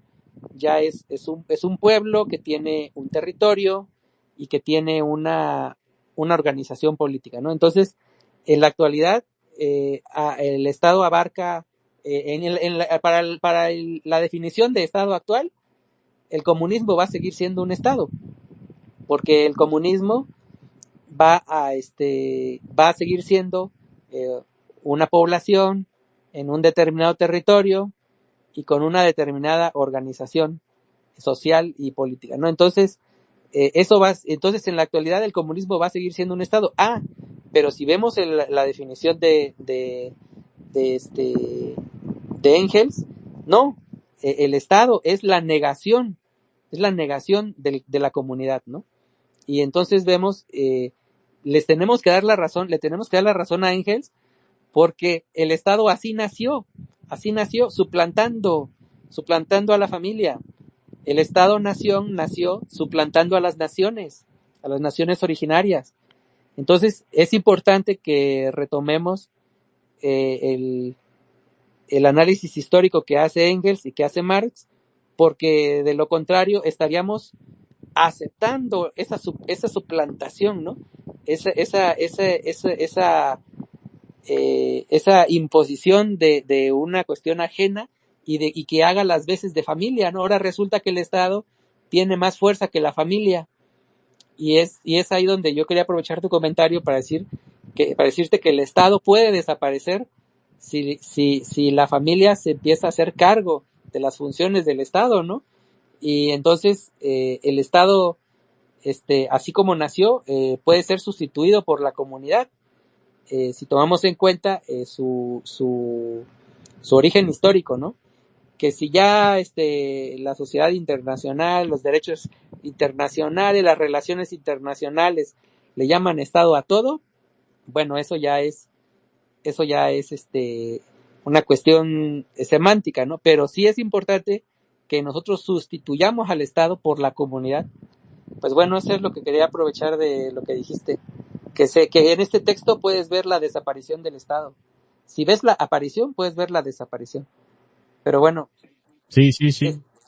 un pueblo que tiene un territorio y que tiene una organización política, ¿no? Entonces, en la actualidad, el Estado abarca, para la definición de Estado actual, el comunismo va a seguir siendo un Estado, porque el comunismo va a seguir siendo una población en un determinado territorio y con una determinada organización social y política, ¿no? Entonces, entonces en la actualidad el comunismo va a seguir siendo un Estado. Pero si vemos la definición de Engels, no, el Estado es la negación de la comunidad, ¿no? Y entonces vemos, le tenemos que dar la razón a Engels, porque el Estado así nació, suplantando a la familia. El Estado-nación nació suplantando a las naciones originarias. Entonces, es importante que retomemos el análisis histórico que hace Engels y que hace Marx, porque de lo contrario estaríamos aceptando esa suplantación, ¿no? Esa imposición de una cuestión ajena y que haga las veces de familia, ¿no? Ahora resulta que el Estado tiene más fuerza que la familia, y es ahí donde yo quería aprovechar tu comentario para decirte que el Estado puede desaparecer si la familia se empieza a hacer cargo de las funciones del Estado, ¿no? Y entonces el Estado, así como nació, puede ser sustituido por la comunidad, si tomamos en cuenta su origen histórico, ¿no? Que si ya la sociedad internacional, los derechos internacionales, las relaciones internacionales le llaman Estado a todo, bueno, eso ya es una cuestión semántica, ¿no? Pero sí es importante que nosotros sustituyamos al Estado por la comunidad. Pues bueno, eso es lo que quería aprovechar de lo que dijiste, que en este texto puedes ver la desaparición del Estado. Si ves la aparición, puedes ver la desaparición. Pero bueno. Sí.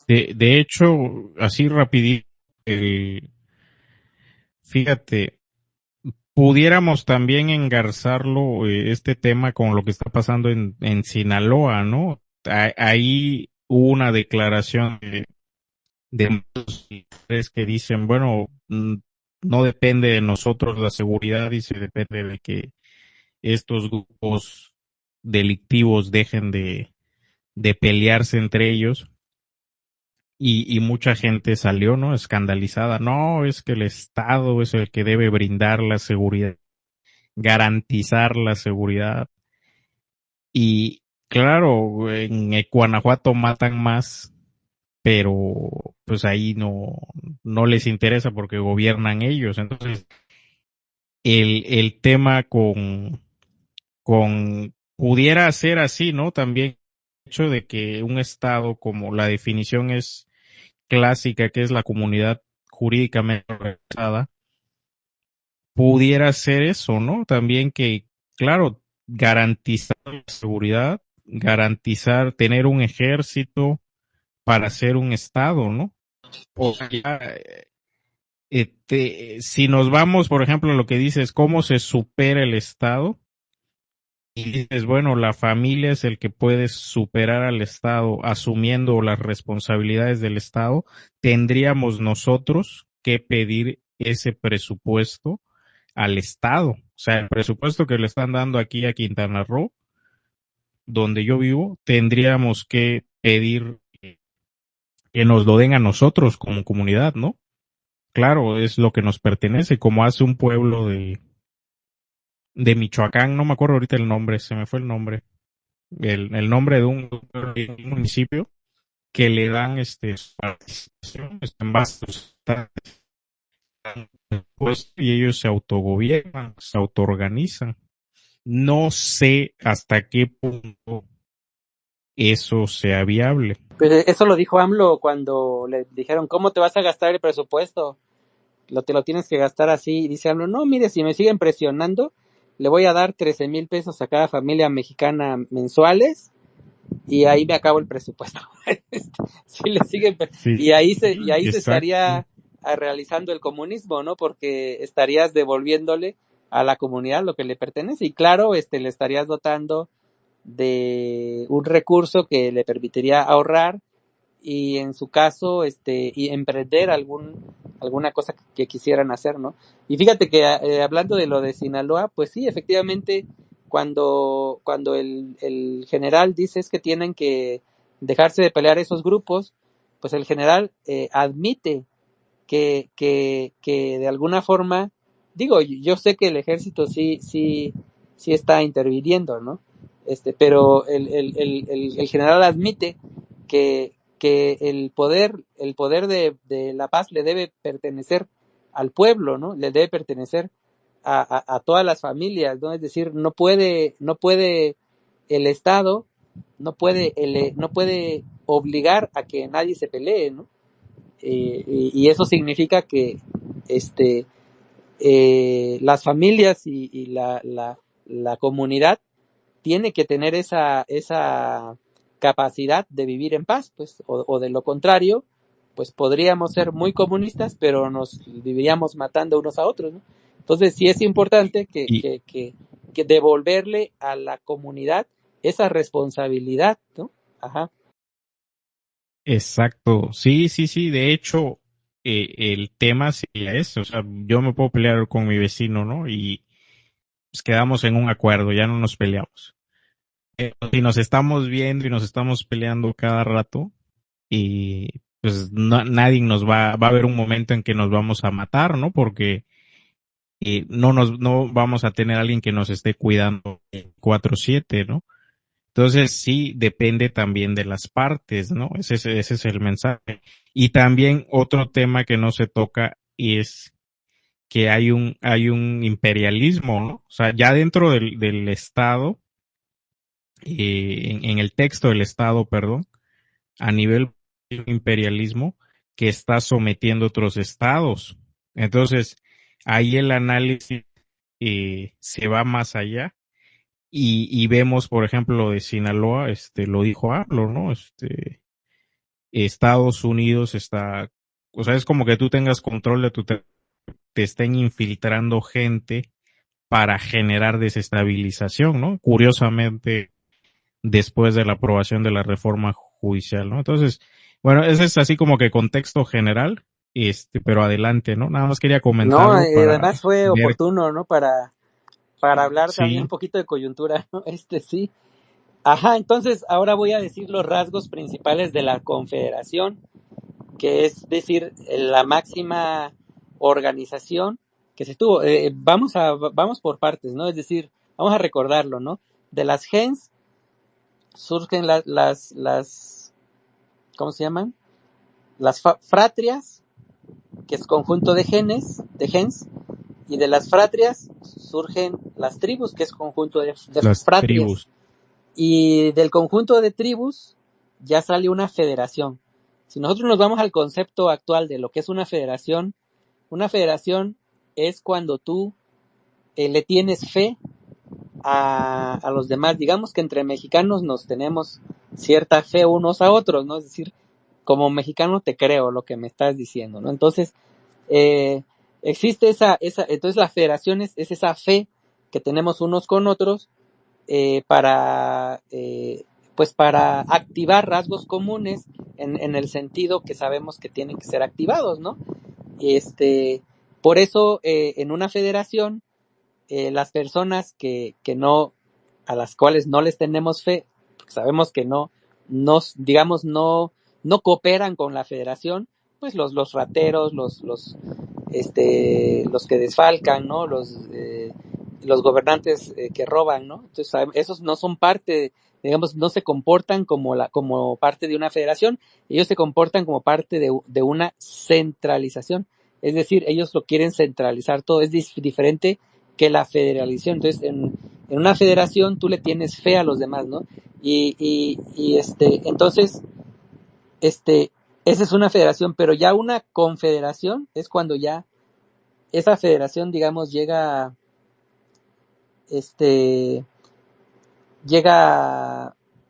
De hecho, así rapidito, fíjate, pudiéramos también engarzarlo, este tema con lo que está pasando en Sinaloa, ¿no? Ahí hubo una declaración de muchos líderes que dicen, bueno, no depende de nosotros la seguridad, dice, depende de que estos grupos delictivos dejen de pelearse entre ellos. Y mucha gente salió, ¿no? Escandalizada. No, es que el Estado es el que debe brindar la seguridad, garantizar la seguridad. Y claro, en Guanajuato matan más, pero pues ahí no les interesa porque gobiernan ellos. Entonces, el tema pudiera ser así, ¿no? También el hecho de que un Estado, como la definición es clásica, que es la comunidad jurídicamente organizada, pudiera ser eso, ¿no? También que, claro, garantizar la seguridad, garantizar tener un ejército para ser un Estado, ¿no? O sea, si nos vamos, por ejemplo, a lo que dices, ¿cómo se supera el Estado? Y dices, bueno, la familia es el que puede superar al Estado asumiendo las responsabilidades del Estado, tendríamos nosotros que pedir ese presupuesto al Estado. O sea, el presupuesto que le están dando aquí a Quintana Roo, donde yo vivo, tendríamos que pedir que nos lo den a nosotros como comunidad, ¿no? Claro, es lo que nos pertenece, como hace un pueblo de Michoacán, no me acuerdo ahorita el nombre, se me fue el nombre. El nombre de un municipio que le dan su participación en base a sus pues, y ellos se autogobiernan, se autoorganizan. No sé hasta qué punto eso sea viable. Pues eso lo dijo AMLO cuando le dijeron, ¿cómo te vas a gastar el presupuesto? te lo tienes que gastar así. Y dice AMLO, no, mire, si me siguen presionando, le voy a dar 13,000 pesos a cada familia mexicana mensuales y ahí me acabo el presupuesto. Si le siguen, Sí, y ahí se exacto. estaría realizando el comunismo, ¿no? Porque estarías devolviéndole a la comunidad lo que le pertenece y claro, le estarías dotando de un recurso que le permitiría ahorrar y en su caso y emprender alguna cosa que quisieran hacer, ¿no? Y fíjate que hablando de lo de Sinaloa, pues sí, efectivamente cuando el general dice es que tienen que dejarse de pelear esos grupos, pues el general admite que de alguna forma, digo, yo sé que el ejército sí está interviniendo, ¿no? Pero el general admite que el poder de la paz le debe pertenecer al pueblo, ¿no? Le debe pertenecer a todas las familias, ¿no? Es decir, no puede el Estado, no puede obligar a que nadie se pelee, ¿no? Y eso significa que este las familias y la comunidad tiene que tener esa capacidad de vivir en paz, pues, o de lo contrario, pues podríamos ser muy comunistas, pero nos viviríamos matando unos a otros, ¿no? Entonces sí es importante Y que devolverle a la comunidad esa responsabilidad, ¿no? Ajá. exacto, sí, sí, sí, de hecho, el tema sería eso, o sea, yo me puedo pelear con mi vecino, ¿no? Y pues quedamos en un acuerdo, ya no nos peleamos. Si nos estamos viendo y nos estamos peleando cada rato, y pues nadie va a haber un momento en que nos vamos a matar, ¿no? Porque no vamos a tener a alguien que nos esté cuidando 24/7, ¿no? Entonces sí depende también de las partes, ¿no? Ese es el mensaje. Y también otro tema que no se toca es que hay un imperialismo, ¿no? O sea, ya dentro del Estado, en el texto del Estado, perdón, a nivel imperialismo que está sometiendo otros estados. Entonces, ahí el análisis se va más allá y vemos, por ejemplo, lo de Sinaloa, lo dijo AMLO, ¿no? Estados Unidos está, o sea, es como que tú tengas control de te estén infiltrando gente para generar desestabilización, ¿no? Curiosamente, después de la aprobación de la reforma judicial, ¿no? Entonces, bueno, ese es así como que contexto general, pero adelante, ¿no? Nada más quería No, comentarlo para además fue ver, oportuno, ¿no? Para hablar también un sí, poquito de coyuntura, ¿no? Sí. Ajá, entonces ahora voy a decir los rasgos principales de la Confederación, que es decir, la máxima organización que se tuvo. Vamos por partes, ¿no? Es decir, vamos a recordarlo, ¿no? De las gens surgen ¿cómo se llaman? Las fratrias, que es conjunto de gens, y de las fratrias surgen las tribus, que es conjunto de las fratrias. tribus. Y del conjunto de tribus ya sale una federación. Si nosotros nos vamos al concepto actual de lo que es una federación es cuando tú le tienes fe a los demás. Digamos que entre mexicanos nos tenemos cierta fe unos a otros, ¿no? Es decir, como mexicano te creo lo que me estás diciendo, ¿no? Entonces, existe entonces la federación es esa fe que tenemos unos con otros pues para activar rasgos comunes en el sentido que sabemos que tienen que ser activados, ¿no? Por eso en una federación las personas que no, a las cuales no les tenemos fe, porque sabemos que digamos, no cooperan con la federación, pues los rateros, los que desfalcan, ¿no? Los gobernantes que roban, ¿no? Entonces, esos no son parte, digamos, no se comportan como parte de una federación, ellos se comportan como parte de una centralización. Es decir, ellos lo quieren centralizar todo, es diferente que la federalización. Entonces, en una federación tú le tienes fe a los demás, ¿no? Entonces, esa es una federación, pero ya una confederación es cuando ya esa federación, digamos, llega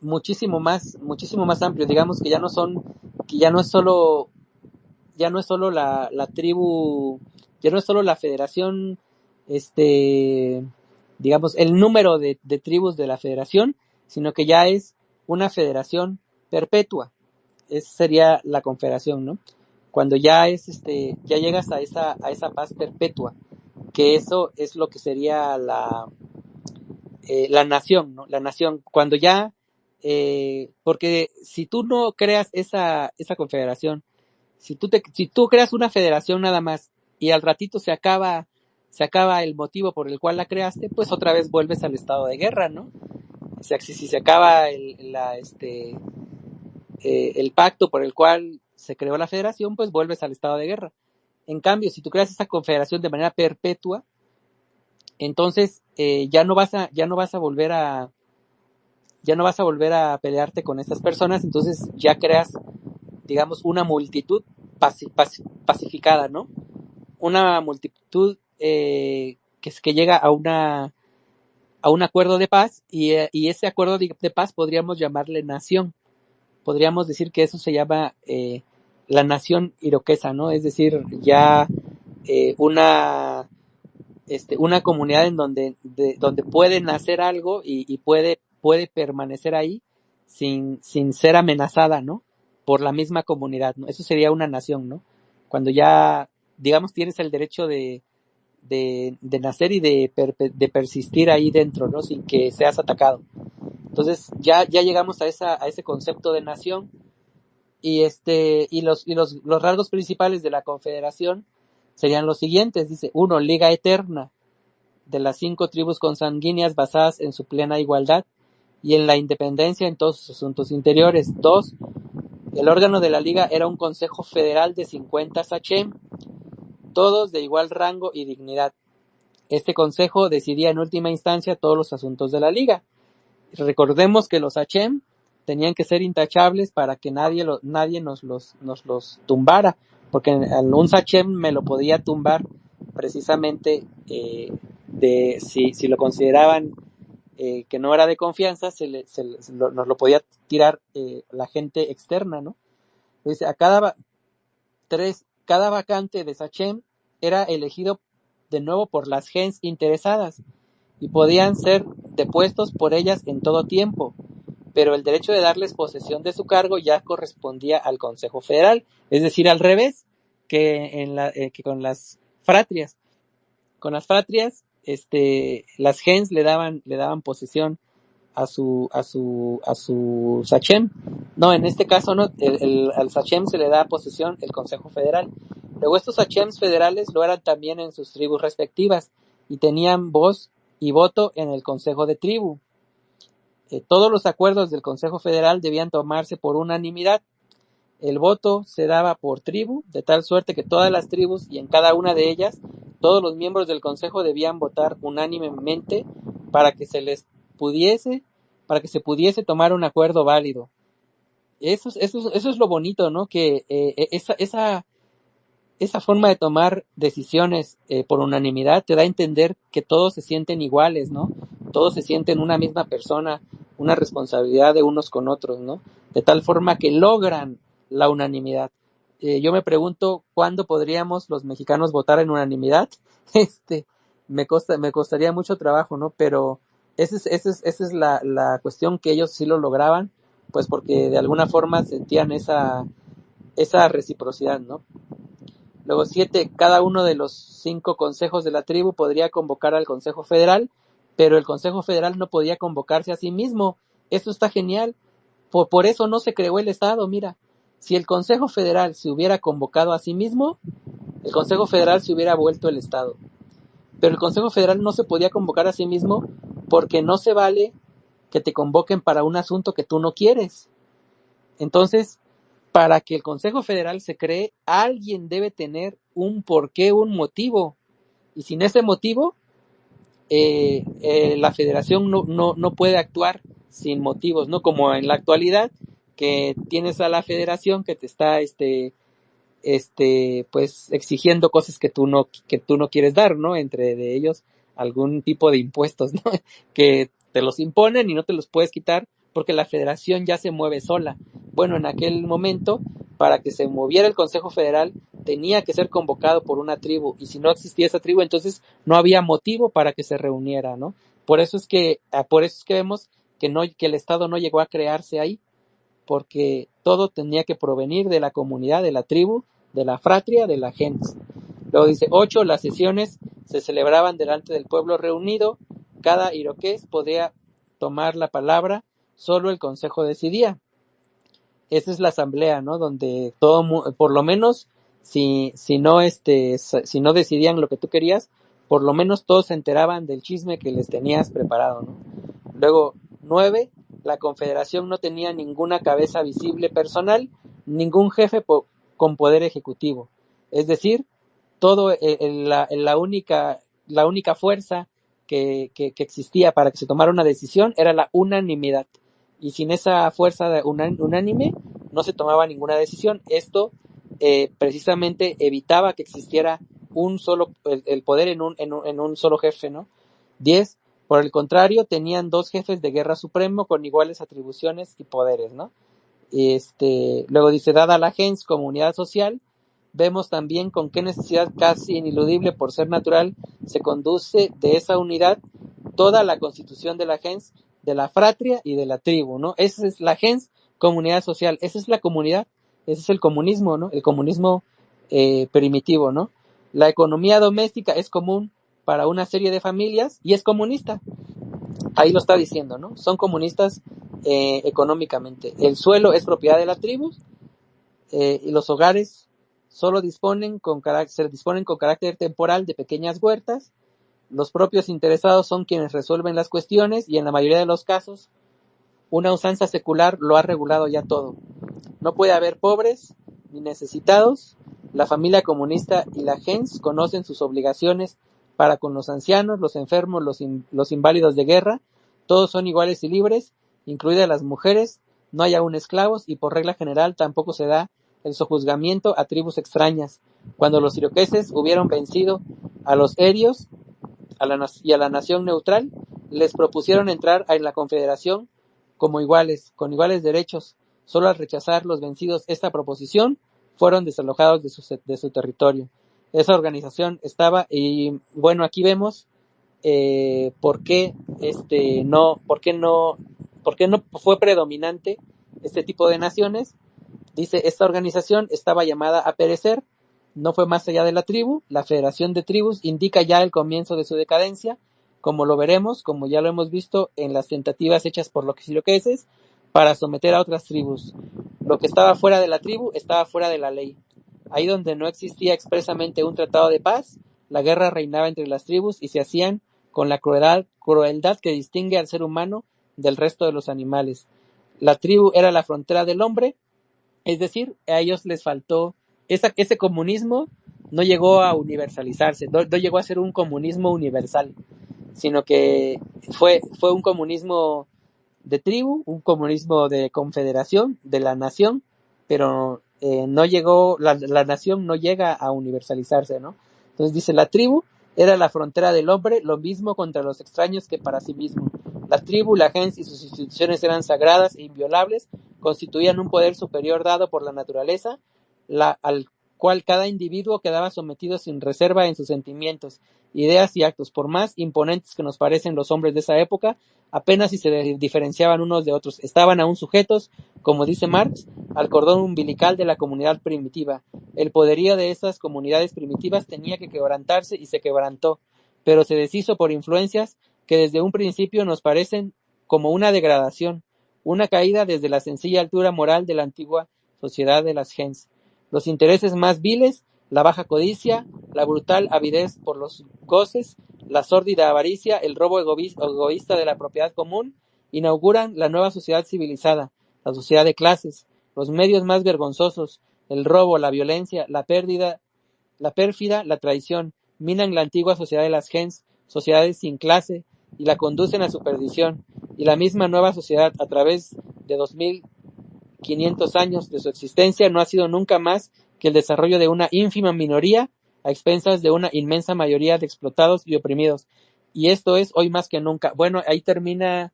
muchísimo más amplio, digamos que ya no es solo la tribu, ya no es solo la federación, digamos, el número de tribus de la federación, sino que ya es una federación perpetua. Esa sería la confederación, ¿no? Cuando ya llegas a esa paz perpetua, que eso es lo que sería la nación, ¿no? La nación, cuando porque si tú no creas esa confederación, si tú creas una federación nada más y al ratito se acaba el motivo por el cual la creaste, pues otra vez vuelves al estado de guerra, ¿no? O sea, si se acaba el pacto por el cual se creó la federación, pues vuelves al estado de guerra. En cambio, si tú creas esa confederación de manera perpetua, entonces ya no vas a volver a pelearte con estas personas, entonces ya creas, digamos, una multitud pacificada, ¿no? Una multitud que llega a un acuerdo de paz y ese acuerdo de paz podríamos llamarle nación. Podríamos decir que eso se llama la nación iroquesa, ¿no? Es decir, ya una comunidad en donde puede nacer algo y puede permanecer ahí sin ser amenazada, ¿no? Por la misma comunidad, ¿no? Eso sería una nación, ¿no? Cuando ya, digamos, tienes el derecho de nacer y de persistir ahí dentro, ¿no? Sin que seas atacado. Entonces, ya llegamos a ese concepto de nación y los rasgos principales de la confederación serían los siguientes. Dice, 1, liga eterna de las 5 tribus consanguíneas basadas en su plena igualdad y en la independencia en todos sus asuntos interiores. 2, el órgano de la liga era un consejo federal de 50 sachem, todos de igual rango y dignidad. Este consejo decidía en última instancia todos los asuntos de la liga. Recordemos que los sachem tenían que ser intachables para que nadie nos los tumbara, porque un sachem me lo podía tumbar precisamente si lo consideraban que no era de confianza, nos lo podía tirar la gente externa, ¿no? Entonces, cada vacante de sachem era elegido de nuevo por las gens interesadas y podían ser depuestos por ellas en todo tiempo, pero el derecho de darles posesión de su cargo ya correspondía al Consejo Federal, es decir, al revés que con las fratrias. Con las fratrias, las gens le daban posesión a su sachem. No, en este caso no, al sachem se le da posesión el Consejo Federal. Luego estos sachems federales lo eran también en sus tribus respectivas y tenían voz y voto en el Consejo de Tribu. Todos los acuerdos del Consejo Federal debían tomarse por unanimidad. El voto se daba por tribu, de tal suerte que todas las tribus y en cada una de ellas, todos los miembros del Consejo debían votar unánimemente para que se pudiese tomar un acuerdo válido. Eso es lo bonito, ¿no? Que esa forma de tomar decisiones por unanimidad te da a entender que todos se sienten iguales, ¿no? Todos se sienten una misma persona, una responsabilidad de unos con otros, ¿no? De tal forma que logran la unanimidad. Yo me pregunto cuándo podríamos los mexicanos votar en unanimidad. Me costaría mucho trabajo, ¿no? Pero esa es la cuestión, que ellos sí lo lograban, pues porque de alguna forma sentían esa reciprocidad, ¿no? Luego 7, cada uno de los 5 consejos de la tribu podría convocar al Consejo Federal, pero el Consejo Federal no podía convocarse a sí mismo. Eso está genial. Por eso no se creó el Estado. Mira, si el Consejo Federal se hubiera convocado a sí mismo, el Consejo Federal se hubiera vuelto el Estado. Pero el Consejo Federal no se podía convocar a sí mismo porque no se vale que te convoquen para un asunto que tú no quieres. Entonces, para que el Consejo Federal se cree, alguien debe tener un porqué, un motivo. Y sin ese motivo, la federación no puede actuar sin motivos, ¿no? Como en la actualidad, que tienes a la federación que te está pues exigiendo cosas que tú no quieres dar, ¿no? Entre de ellos algún tipo de impuestos, ¿no? Que te los imponen y no te los puedes quitar porque la federación ya se mueve sola. Bueno, en aquel momento, para que se moviera el Consejo Federal, tenía que ser convocado por una tribu, y si no existía esa tribu, entonces no había motivo para que se reuniera, ¿no? Por eso es que vemos que el Estado no llegó a crearse ahí, porque todo tenía que provenir de la comunidad, de la tribu, de la fratria, de la gens. Luego dice 8, las sesiones se celebraban delante del pueblo reunido, cada iroqués podía tomar la palabra, solo el consejo decidía. Esa es la asamblea, ¿no? Donde por lo menos, si no decidían lo que tú querías, por lo menos todos se enteraban del chisme que les tenías preparado, ¿no? Luego, 9, la confederación no tenía ninguna cabeza visible personal, ningún jefe con poder ejecutivo. Es decir, todo la única fuerza que existía para que se tomara una decisión era la unanimidad. Y sin esa fuerza unánime no se tomaba ninguna decisión. Esto precisamente evitaba que existiera el poder en un solo jefe, ¿no? 10, por el contrario, tenían 2 jefes de guerra supremo con iguales atribuciones y poderes, ¿no? Luego dice, dada la gens como unidad social, vemos también con qué necesidad casi ineludible por ser natural se conduce de esa unidad toda la constitución de la gens, de la fratria y de la tribu, ¿no? Esa es la gens, comunidad social, esa es la comunidad, ese es el comunismo, ¿no? El comunismo primitivo, ¿no? La economía doméstica es común para una serie de familias y es comunista. Ahí lo está diciendo, ¿no? Son comunistas económicamente. El suelo es propiedad de la tribu y los hogares solo se disponen con carácter temporal de pequeñas huertas. Los propios interesados son quienes resuelven las cuestiones y en la mayoría de los casos una usanza secular lo ha regulado ya todo. No puede haber pobres ni necesitados. La familia comunista y la gens conocen sus obligaciones para con los ancianos, los enfermos, los inválidos de guerra. Todos son iguales y libres, incluidas las mujeres. No hay aún esclavos y por regla general tampoco se da el sojuzgamiento a tribus extrañas. Cuando los iroqueses hubieron vencido a los erios y a la nación neutral, les propusieron entrar en la confederación como iguales, con iguales derechos. Solo al rechazar los vencidos esta proposición, fueron desalojados de su territorio. Esa organización estaba, y bueno, aquí vemos por qué no fue predominante este tipo de naciones. Dice, esta organización estaba llamada a perecer, no fue más allá de la tribu. La federación de tribus indica ya el comienzo de su decadencia, como lo veremos, como ya lo hemos visto en las tentativas hechas por los iroqueses para someter a otras tribus. Lo que estaba fuera de la tribu estaba fuera de la ley. Ahí donde no existía expresamente un tratado de paz, la guerra reinaba entre las tribus y se hacían con la crueldad que distingue al ser humano del resto de los animales. La tribu era la frontera del hombre, es decir, a ellos les faltó, ese comunismo no llegó a universalizarse, no llegó a ser un comunismo universal, sino que fue un comunismo de tribu, un comunismo de confederación, de la nación, pero no llegó, la nación no llega a universalizarse, ¿no? Entonces dice, la tribu era la frontera del hombre, lo mismo contra los extraños que para sí mismo. La tribu, la gens y sus instituciones eran sagradas e inviolables, constituían un poder superior dado por la naturaleza, al cual cada individuo quedaba sometido sin reserva en sus sentimientos, ideas y actos. Por más imponentes que nos parecen los hombres de esa época, apenas si se diferenciaban unos de otros. Estaban aún sujetos, como dice Marx, al cordón umbilical de la comunidad primitiva. El poderío de esas comunidades primitivas tenía que quebrantarse y se quebrantó, pero se deshizo por influencias que desde un principio nos parecen como una degradación, una caída desde la sencilla altura moral de la antigua sociedad de las gens. Los intereses más viles, la baja codicia, la brutal avidez por los goces, la sórdida avaricia, el robo egoísta de la propiedad común, inauguran la nueva sociedad civilizada, la sociedad de clases. Los medios más vergonzosos, el robo, la violencia, la pérfida, la traición, minan la antigua sociedad de las gens, sociedades sin clase, y la conducen a su perdición. Y la misma nueva sociedad, a través de 2500 años de su existencia, no ha sido nunca más que el desarrollo de una ínfima minoría a expensas de una inmensa mayoría de explotados y oprimidos. Y esto es hoy más que nunca. Bueno, ahí termina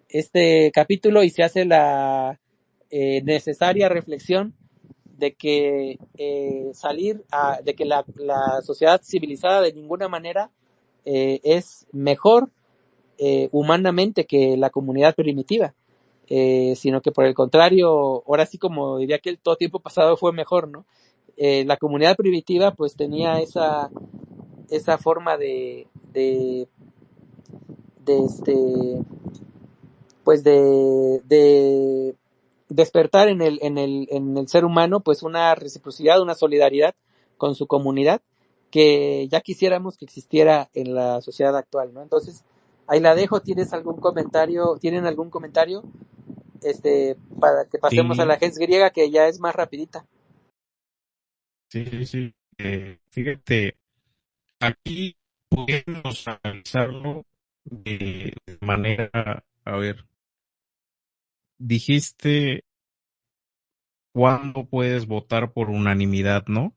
este capítulo y se hace la necesaria reflexión de que de que la sociedad civilizada de ninguna manera es mejor humanamente que la comunidad primitiva, sino que por el contrario, ahora sí como diría que el todo tiempo pasado fue mejor, ¿no? La comunidad primitiva pues tenía esa forma de pues de despertar en el ser humano pues una reciprocidad, una solidaridad con su comunidad que ya quisiéramos que existiera en la sociedad actual, ¿no? Entonces, ahí la dejo. ¿Tienes algún comentario? ¿Tienen algún comentario? Para que pasemos a la Sí, gens griega, que ya es más rapidita. sí. Fíjate, aquí podemos analizarlo de manera, a ver, dijiste cuándo puedes votar por unanimidad, ¿no?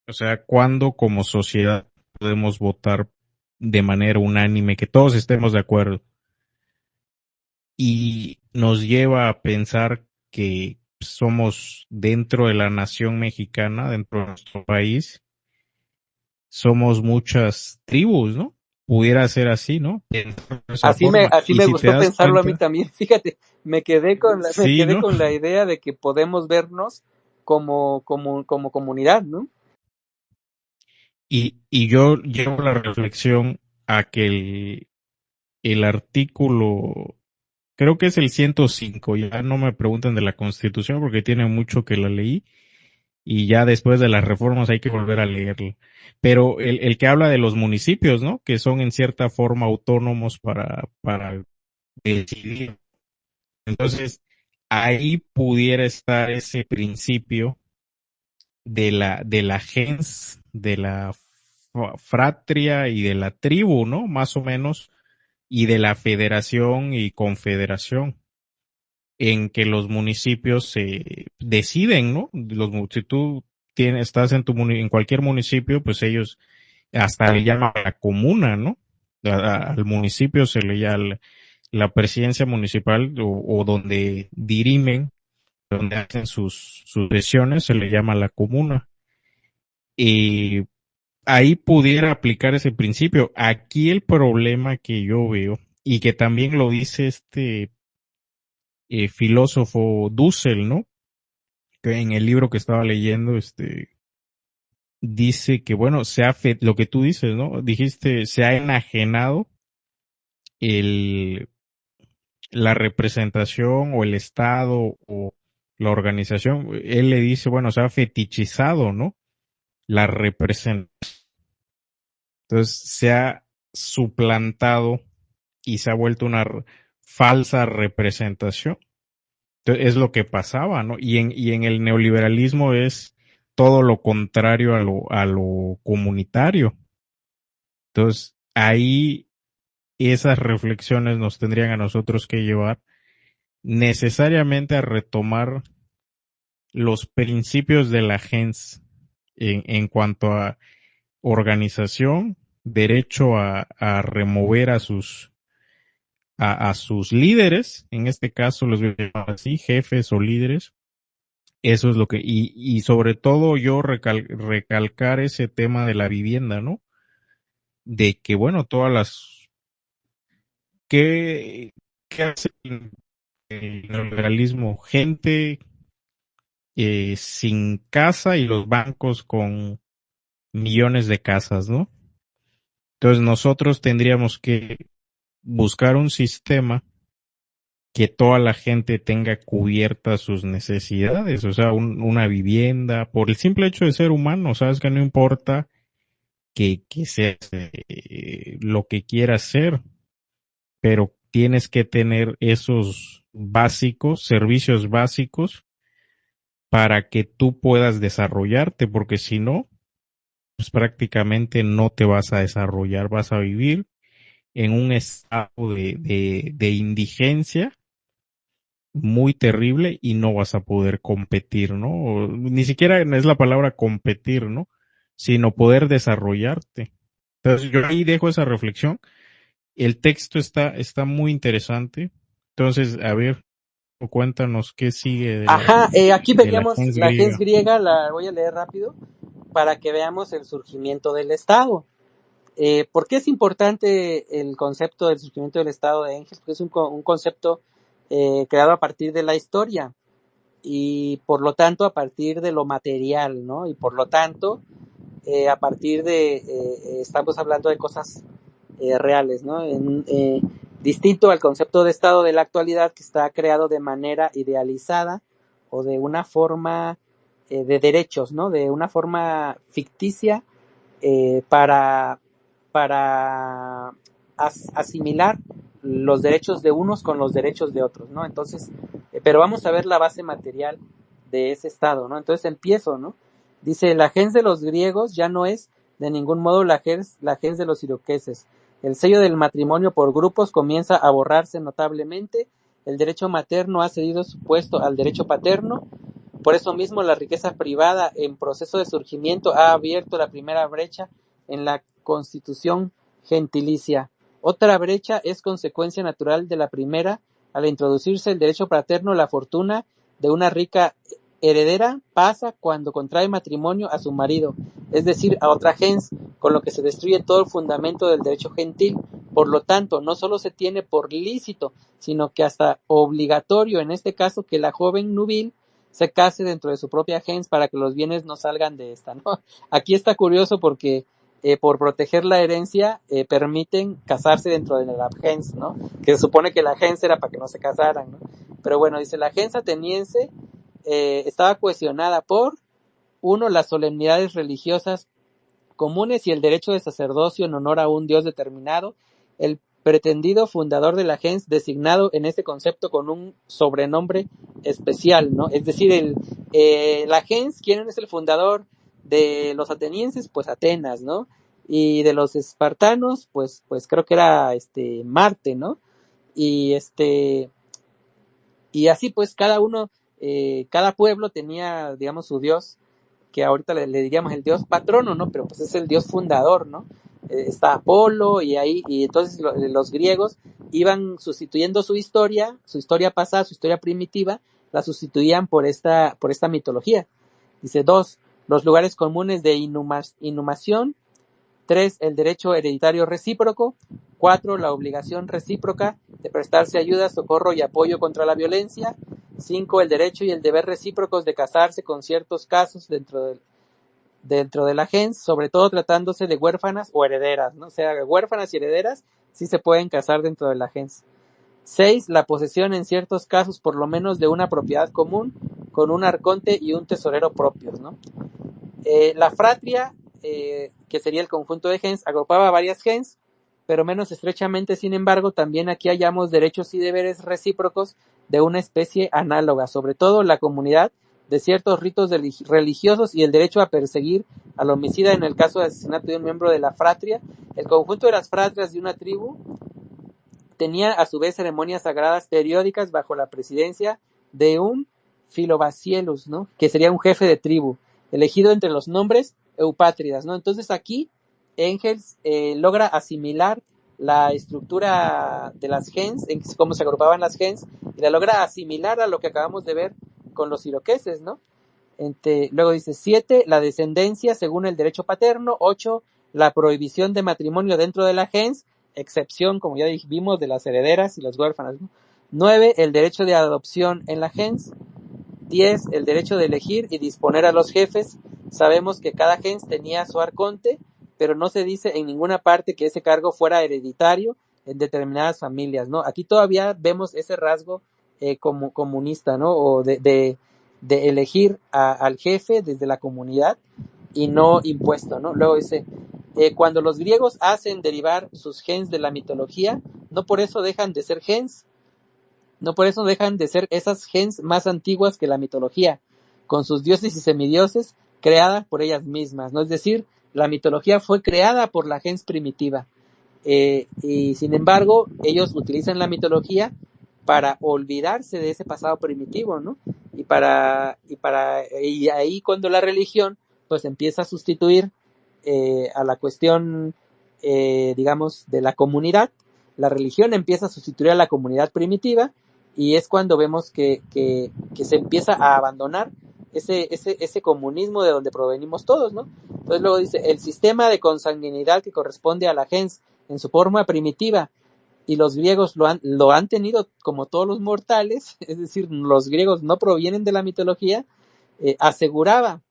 O sea, cuándo como sociedad podemos votar de manera unánime, que todos estemos de acuerdo. Y nos lleva a pensar que somos dentro de la nación mexicana, dentro de nuestro país, somos muchas tribus, ¿no? Pudiera ser así, ¿no? De esa forma. Así Y me si te gustó das pensarlo a mí cuenta, también. Fíjate, me sí, quedé ¿no? con la idea de que podemos vernos como comunidad, ¿no? Y yo llevo la reflexión a que el artículo, creo que es el 105, ya no me preguntan de la Constitución porque tiene mucho que la leí, y ya después de las reformas hay que volver a leerlo. Pero el que habla de los municipios, ¿no? Que son en cierta forma autónomos para decidir. Entonces, ahí pudiera estar ese principio de la gens, de la fratria y de la tribu, ¿no? Más o menos, y de la federación y confederación, en que los municipios se deciden, ¿no? Si tú estás en en cualquier municipio, pues ellos hasta le llaman la comuna, ¿no? Al municipio se le llama la presidencia municipal o donde dirimen, donde hacen sus sesiones, se le llama la comuna. Y ahí pudiera aplicar ese principio. Aquí el problema que yo veo, y que también lo dice este filósofo Dussel, ¿no? Que en el libro que estaba leyendo, dice que, bueno, lo que tú dices, ¿no? Dijiste, se ha enajenado el, la representación o el Estado o la organización. Él le dice, bueno, se ha fetichizado, ¿no? La representación. Entonces se ha suplantado y se ha vuelto una falsa representación. Entonces, es lo que pasaba, ¿no? Y en el neoliberalismo es todo lo contrario a lo comunitario. Entonces, ahí esas reflexiones nos tendrían a nosotros que llevar necesariamente a retomar los principios de la gens en cuanto a organización, derecho a remover a sus líderes, en este caso los voy a llamar así, jefes o líderes. Eso es lo que, y sobre todo yo recalcar ese tema de la vivienda, ¿no? De que, bueno, todas las, qué hace el neoliberalismo? Gente sin casa y los bancos con millones de casas, ¿no? Entonces nosotros tendríamos que buscar un sistema que toda la gente tenga cubiertas sus necesidades, o sea, una vivienda, por el simple hecho de ser humano, sabes que no importa que seas lo que quieras ser, pero tienes que tener esos básicos, servicios básicos, para que tú puedas desarrollarte, porque si no, pues prácticamente no te vas a desarrollar, vas a vivir en un estado de indigencia muy terrible y no vas a poder competir, ¿no? Ni siquiera es la palabra competir, ¿no? Sino poder desarrollarte. Entonces yo ahí dejo esa reflexión. El texto está muy interesante. Entonces, a ver, cuéntanos qué sigue Ajá, aquí de la veríamos gens la gens griega. griega, la voy a leer rápido, para que veamos el surgimiento del Estado. ¿Por qué es importante el concepto del surgimiento del Estado de Engels? Porque es un concepto creado a partir de la historia y por lo tanto a partir de lo material, ¿no? Y por lo tanto a partir estamos hablando de cosas reales, ¿no? Distinto al concepto de Estado de la actualidad, que está creado de manera idealizada o de una forma de derechos, ¿no? De una forma ficticia para asimilar los derechos de unos con los derechos de otros, ¿no? Entonces, pero vamos a ver la base material de ese Estado, ¿no? Entonces empiezo, ¿no? Dice, la gens de los griegos ya no es de ningún modo la gens de los iroqueses. El sello del matrimonio por grupos comienza a borrarse notablemente. El derecho materno ha cedido su puesto al derecho paterno. Por eso mismo la riqueza privada en proceso de surgimiento ha abierto la primera brecha en la constitución gentilicia. Otra brecha es consecuencia natural de la primera. Al introducirse el derecho paterno, la fortuna de una rica heredera pasa cuando contrae matrimonio a su marido, es decir, a otra gens, con lo que se destruye todo el fundamento del derecho gentil. Por lo tanto, no solo se tiene por lícito, sino que hasta obligatorio en este caso que la joven nubil se case dentro de su propia gens para que los bienes no salgan de esta, ¿no? Aquí está curioso porque por proteger la herencia permiten casarse dentro de la gens, ¿no? Que se supone que la gens era para que no se casaran, ¿no? Pero bueno, dice, la gens ateniense estaba cohesionada por, uno, las solemnidades religiosas comunes y el derecho de sacerdocio en honor a un dios determinado. El pretendido fundador de la gens designado en este concepto con un sobrenombre especial, ¿no? Es decir, la gens, ¿quién es el fundador de los atenienses? Pues Atenas, ¿no? Y de los espartanos, pues creo que era Marte, ¿no? Y y así pues cada pueblo tenía, digamos, su dios, que ahorita le diríamos el dios patrono, ¿no? Pero pues es el dios fundador, ¿no? Está Apolo y entonces los griegos iban sustituyendo su historia pasada, su historia primitiva, la sustituían por esta mitología. Dice, 2, los lugares comunes de inhumación. 3, el derecho hereditario recíproco. 4, la obligación recíproca de prestarse ayuda, socorro y apoyo contra la violencia. 5, el derecho y el deber recíprocos de casarse con ciertos casos dentro de la gens, sobre todo tratándose de huérfanas o herederas, ¿no? O sea, huérfanas y herederas sí se pueden casar dentro de la gens. 6, la posesión en ciertos casos por lo menos de una propiedad común con un arconte y un tesorero propios, ¿no? La fratria, que sería el conjunto de gens, agrupaba varias gens, pero menos estrechamente. Sin embargo, también aquí hallamos derechos y deberes recíprocos de una especie análoga, sobre todo la comunidad de ciertos ritos religiosos y el derecho a perseguir al homicida en el caso de asesinato de un miembro de la fratria. El conjunto de las fratrias de una tribu tenía a su vez ceremonias sagradas periódicas bajo la presidencia de un filobacielus, ¿no? Que sería un jefe de tribu, elegido entre los nombres eupátridas, ¿no? Entonces aquí Engels logra asimilar la estructura de las gens, en cómo se agrupaban las gens, y la logra asimilar a lo que acabamos de ver con los iroqueses, ¿no? Luego dice 7, la descendencia según el derecho paterno. 8, la prohibición de matrimonio dentro de la gens, excepción, como ya vimos, de las herederas y las huérfanas, ¿no? 9, el derecho de adopción en la gens. 10, el derecho de elegir y disponer a los jefes. Sabemos que cada gens tenía su arconte, pero no se dice en ninguna parte que ese cargo fuera hereditario en determinadas familias, ¿no? Aquí todavía vemos ese rasgo como comunista, ¿no? O de elegir al jefe desde la comunidad y no impuesto, ¿no? Luego dice, cuando los griegos hacen derivar sus gens de la mitología, no por eso dejan de ser gens, no por eso dejan de ser esas gens más antiguas que la mitología, con sus dioses y semidioses creadas por ellas mismas, ¿no? Es decir, la mitología fue creada por la gens primitiva, y sin embargo, ellos utilizan la mitología para olvidarse de ese pasado primitivo, ¿no? Y ahí cuando la religión pues empieza a sustituir a la cuestión, digamos, de la comunidad, la religión empieza a sustituir a la comunidad primitiva, y es cuando vemos que se empieza a abandonar ese comunismo de donde provenimos todos, ¿no? Entonces luego dice, el sistema de consanguinidad que corresponde a la gens en su forma primitiva, y los griegos lo han tenido como todos los mortales, es decir, los griegos no provienen de la mitología, aseguraba,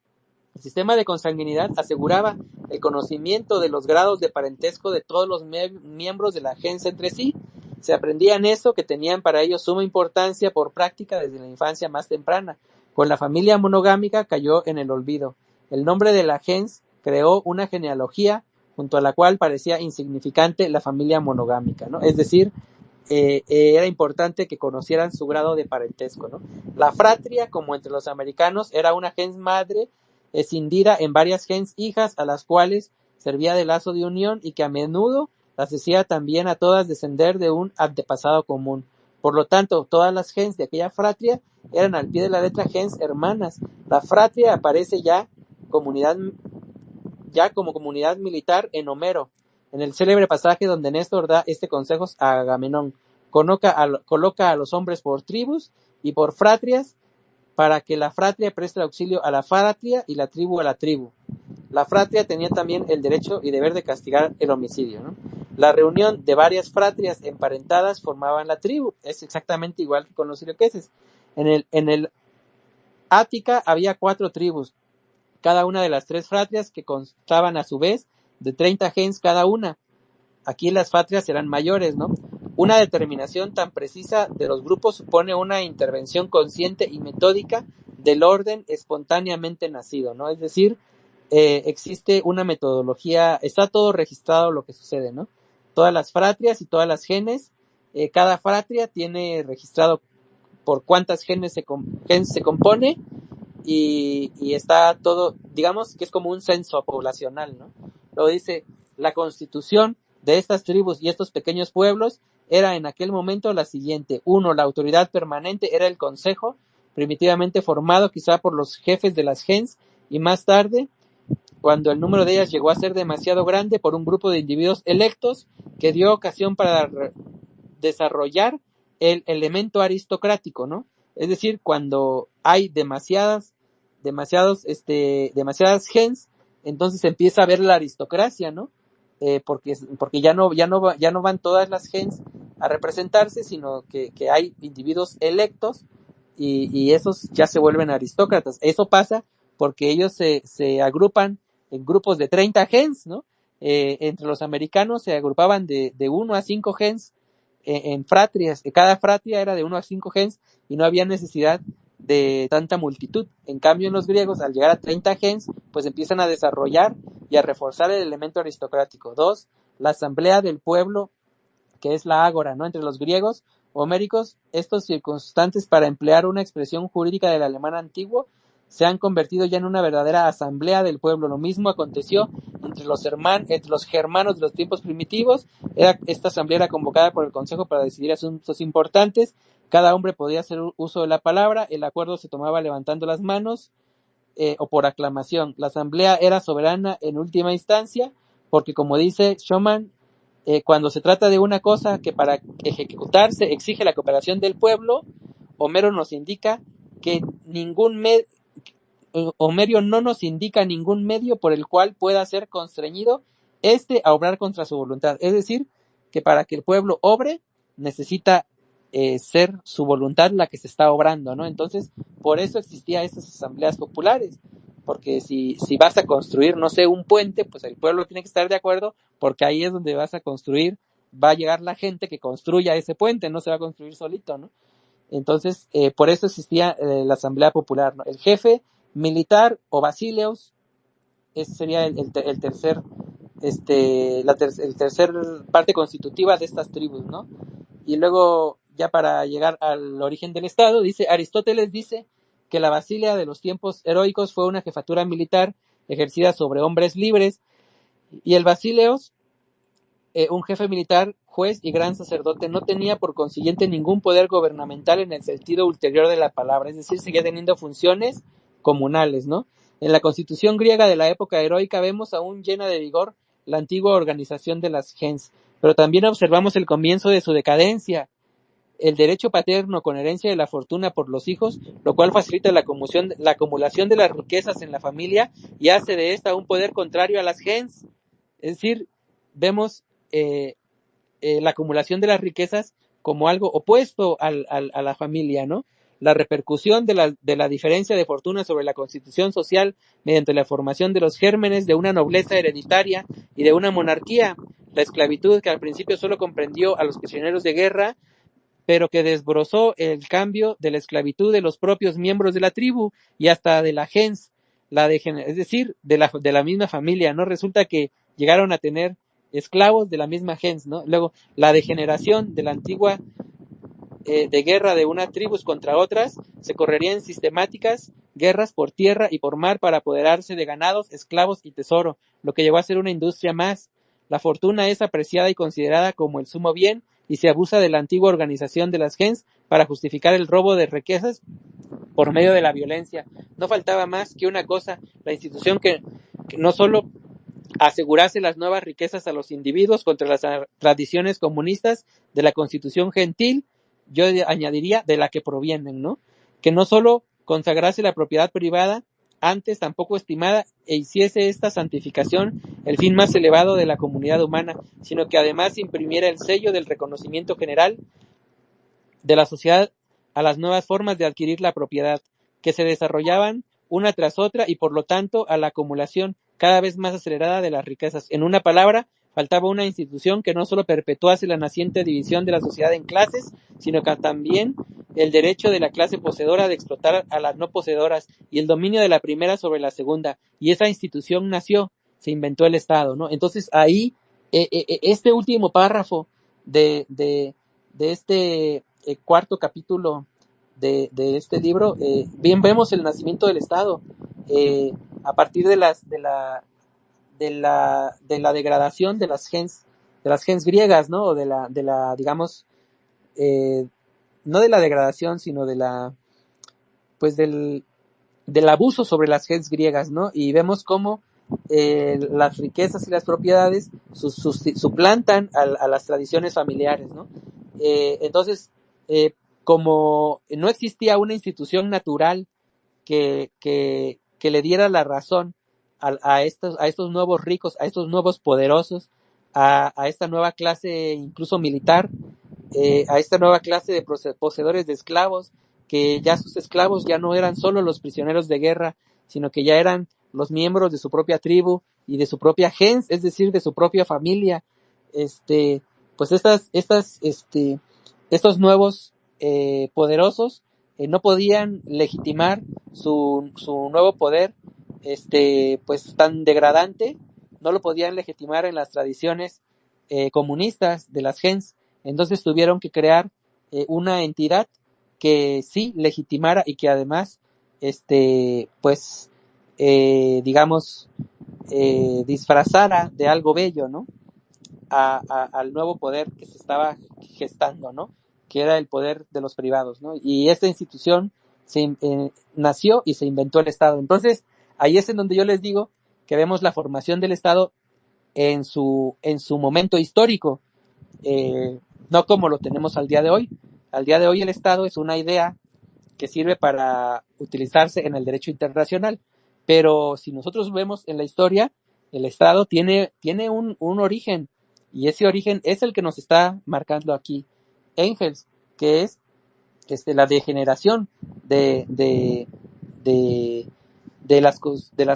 el sistema de consanguinidad aseguraba el conocimiento de los grados de parentesco de todos los miembros de la gens entre sí. Se aprendían eso que tenían para ellos suma importancia por práctica desde la infancia más temprana. Con la familia monogámica cayó en el olvido. El nombre de la gens creó una genealogía junto a la cual parecía insignificante la familia monogámica, ¿no? Es decir, era importante que conocieran su grado de parentesco, ¿no? La fratria, como entre los americanos, era una gens madre escindida en varias gens hijas a las cuales servía de lazo de unión y que a menudo las hacía también a todas descender de un antepasado común. Por lo tanto, todas las gens de aquella fratria eran al pie de la letra gens hermanas. La fratria aparece ya como comunidad militar en Homero, en el célebre pasaje donde Néstor da este consejo a Agamenón. Coloca a los hombres por tribus y por fratrias, para que la fratria preste auxilio a la fratria y la tribu a la tribu. La fratria tenía también el derecho y deber de castigar el homicidio, ¿no? La reunión de varias fratrias emparentadas formaban la tribu. Es exactamente igual que con los iroqueses. En el Ática había 4 tribus, cada una de las 3 fratrias, que constaban a su vez de 30 gens cada una. Aquí las fratrias eran mayores, ¿no? Una determinación tan precisa de los grupos supone una intervención consciente y metódica del orden espontáneamente nacido, ¿no? Es decir, existe una metodología, está todo registrado lo que sucede, ¿no? Todas las fratrias y todas las genes, cada fratria tiene registrado por cuántas genes se compone, y está todo, digamos que es como un censo poblacional, ¿no? Luego dice, la constitución de estas tribus y estos pequeños pueblos era en aquel momento la siguiente. 1. La autoridad permanente era el consejo, primitivamente formado quizá por los jefes de las gens, y más tarde, cuando el número de ellas llegó a ser demasiado grande, por un grupo de individuos electos que dio ocasión para desarrollar el elemento aristocrático, ¿no? Es decir, cuando hay demasiadas gens, entonces empieza a ver la aristocracia, ¿no? Porque ya no van todas las gens a representarse, sino que hay individuos electos, y esos ya se vuelven aristócratas. Eso pasa porque ellos se agrupan en grupos de 30 gens, ¿no? Entre los americanos se agrupaban de 1 a 5 gens en fratrias. Cada fratria era de 1 a 5 gens y no había necesidad de tanta multitud. En cambio, en los griegos, al llegar a 30 gens, pues empiezan a desarrollar y a reforzar el elemento aristocrático. 2. La asamblea del pueblo, que es la ágora, ¿no? Entre los griegos homéricos, estos circunstantes, para emplear una expresión jurídica del alemán antiguo, se han convertido ya en una verdadera asamblea del pueblo. Lo mismo aconteció entre los germanos de los tiempos primitivos. Esta asamblea era convocada por el consejo para decidir asuntos importantes. Cada hombre podía hacer uso de la palabra. El acuerdo se tomaba levantando las manos o por aclamación. La asamblea era soberana en última instancia, porque, como dice Schumann, cuando se trata de una cosa que para ejecutarse exige la cooperación del pueblo, Homero nos indica que Homerio no nos indica ningún medio por el cual pueda ser constreñido a obrar contra su voluntad. Es decir, que para que el pueblo obre, necesita ser su voluntad la que se está obrando, ¿no? Entonces, por eso existían estas asambleas populares, porque si vas a construir, no sé, un puente, pues el pueblo tiene que estar de acuerdo, porque ahí es donde vas a construir, va a llegar la gente que construya ese puente, no se va a construir solito, ¿no? Entonces, por eso existía la asamblea popular, ¿no? El jefe militar o basileus, ese sería el tercer parte constitutiva de estas tribus, ¿no? Y luego, ya para llegar al origen del Estado, Aristóteles dice que la Basilia de los tiempos heroicos fue una jefatura militar ejercida sobre hombres libres, y el basileus un jefe militar, juez y gran sacerdote. No tenía por consiguiente ningún poder gubernamental en el sentido ulterior de la palabra, es decir, seguía teniendo funciones comunales, ¿no? En la constitución griega de la época heroica vemos aún llena de vigor la antigua organización de las gens, pero también observamos el comienzo de su decadencia, el derecho paterno con herencia de la fortuna por los hijos, lo cual facilita la acumulación de las riquezas en la familia y hace de esta un poder contrario a las gens. Es decir, vemos eh, la acumulación de las riquezas como algo opuesto a la familia, ¿no? La repercusión de la diferencia de fortuna sobre la constitución social mediante la formación de los gérmenes de una nobleza hereditaria y de una monarquía, la esclavitud que al principio solo comprendió a los prisioneros de guerra, pero que desbrozó el cambio de la esclavitud de los propios miembros de la tribu y hasta de la gens, es decir, de la misma familia, ¿no? Resulta que llegaron a tener esclavos de la misma gens, ¿no? Luego, la degeneración de la antigua de guerra de unas tribus contra otras, se correrían sistemáticas guerras por tierra y por mar para apoderarse de ganados, esclavos y tesoro, lo que llegó a ser una industria más. La fortuna es apreciada y considerada como el sumo bien y se abusa de la antigua organización de las gens para justificar el robo de riquezas por medio de la violencia. No faltaba más que una cosa, la institución que no solo asegurase las nuevas riquezas a los individuos contra las tradiciones comunistas de la constitución gentil, yo añadiría de la que provienen, ¿no? Que no solo consagrase la propiedad privada, antes tampoco estimada, e hiciese esta santificación el fin más elevado de la comunidad humana, sino que además imprimiera el sello del reconocimiento general de la sociedad a las nuevas formas de adquirir la propiedad, que se desarrollaban una tras otra y por lo tanto a la acumulación cada vez más acelerada de las riquezas. En una palabra, faltaba una institución que no solo perpetuase la naciente división de la sociedad en clases, sino que también el derecho de la clase poseedora de explotar a las no poseedoras y el dominio de la primera sobre la segunda. Y esa institución nació, se inventó el Estado, ¿no? Entonces ahí, este último párrafo de este cuarto capítulo de este libro, bien vemos el nacimiento del Estado a partir de la degradación de las gens griegas, ¿no? O de la digamos, no de la degradación, sino pues del abuso sobre las gens griegas, ¿no? Y vemos cómo las riquezas y las propiedades suplantan a las tradiciones familiares, ¿no? Entonces, como no existía una institución natural que le diera la razón a estos nuevos ricos, a estos nuevos poderosos, a esta nueva clase incluso militar, a esta nueva clase de poseedores de esclavos, que ya sus esclavos ya no eran solo los prisioneros de guerra, sino que ya eran los miembros de su propia tribu y de su propia gens, es decir, de su propia familia. Pues estos nuevos poderosos no podían legitimar su nuevo poder, pues tan degradante, no lo podían legitimar en las tradiciones comunistas de las gens. Entonces tuvieron que crear una entidad que sí legitimara y que además, pues, digamos, disfrazara de algo bello, ¿no? Al nuevo poder que se estaba gestando, ¿no? Que era el poder de los privados, ¿no? Y esta institución nació y se inventó el Estado. Entonces, ahí es en donde yo les digo que vemos la formación del Estado en su momento histórico, no como lo tenemos al día de hoy. Al día de hoy el Estado es una idea que sirve para utilizarse en el derecho internacional, pero si nosotros vemos en la historia, el Estado tiene un origen, y ese origen es el que nos está marcando aquí Engels, que es la degeneración de las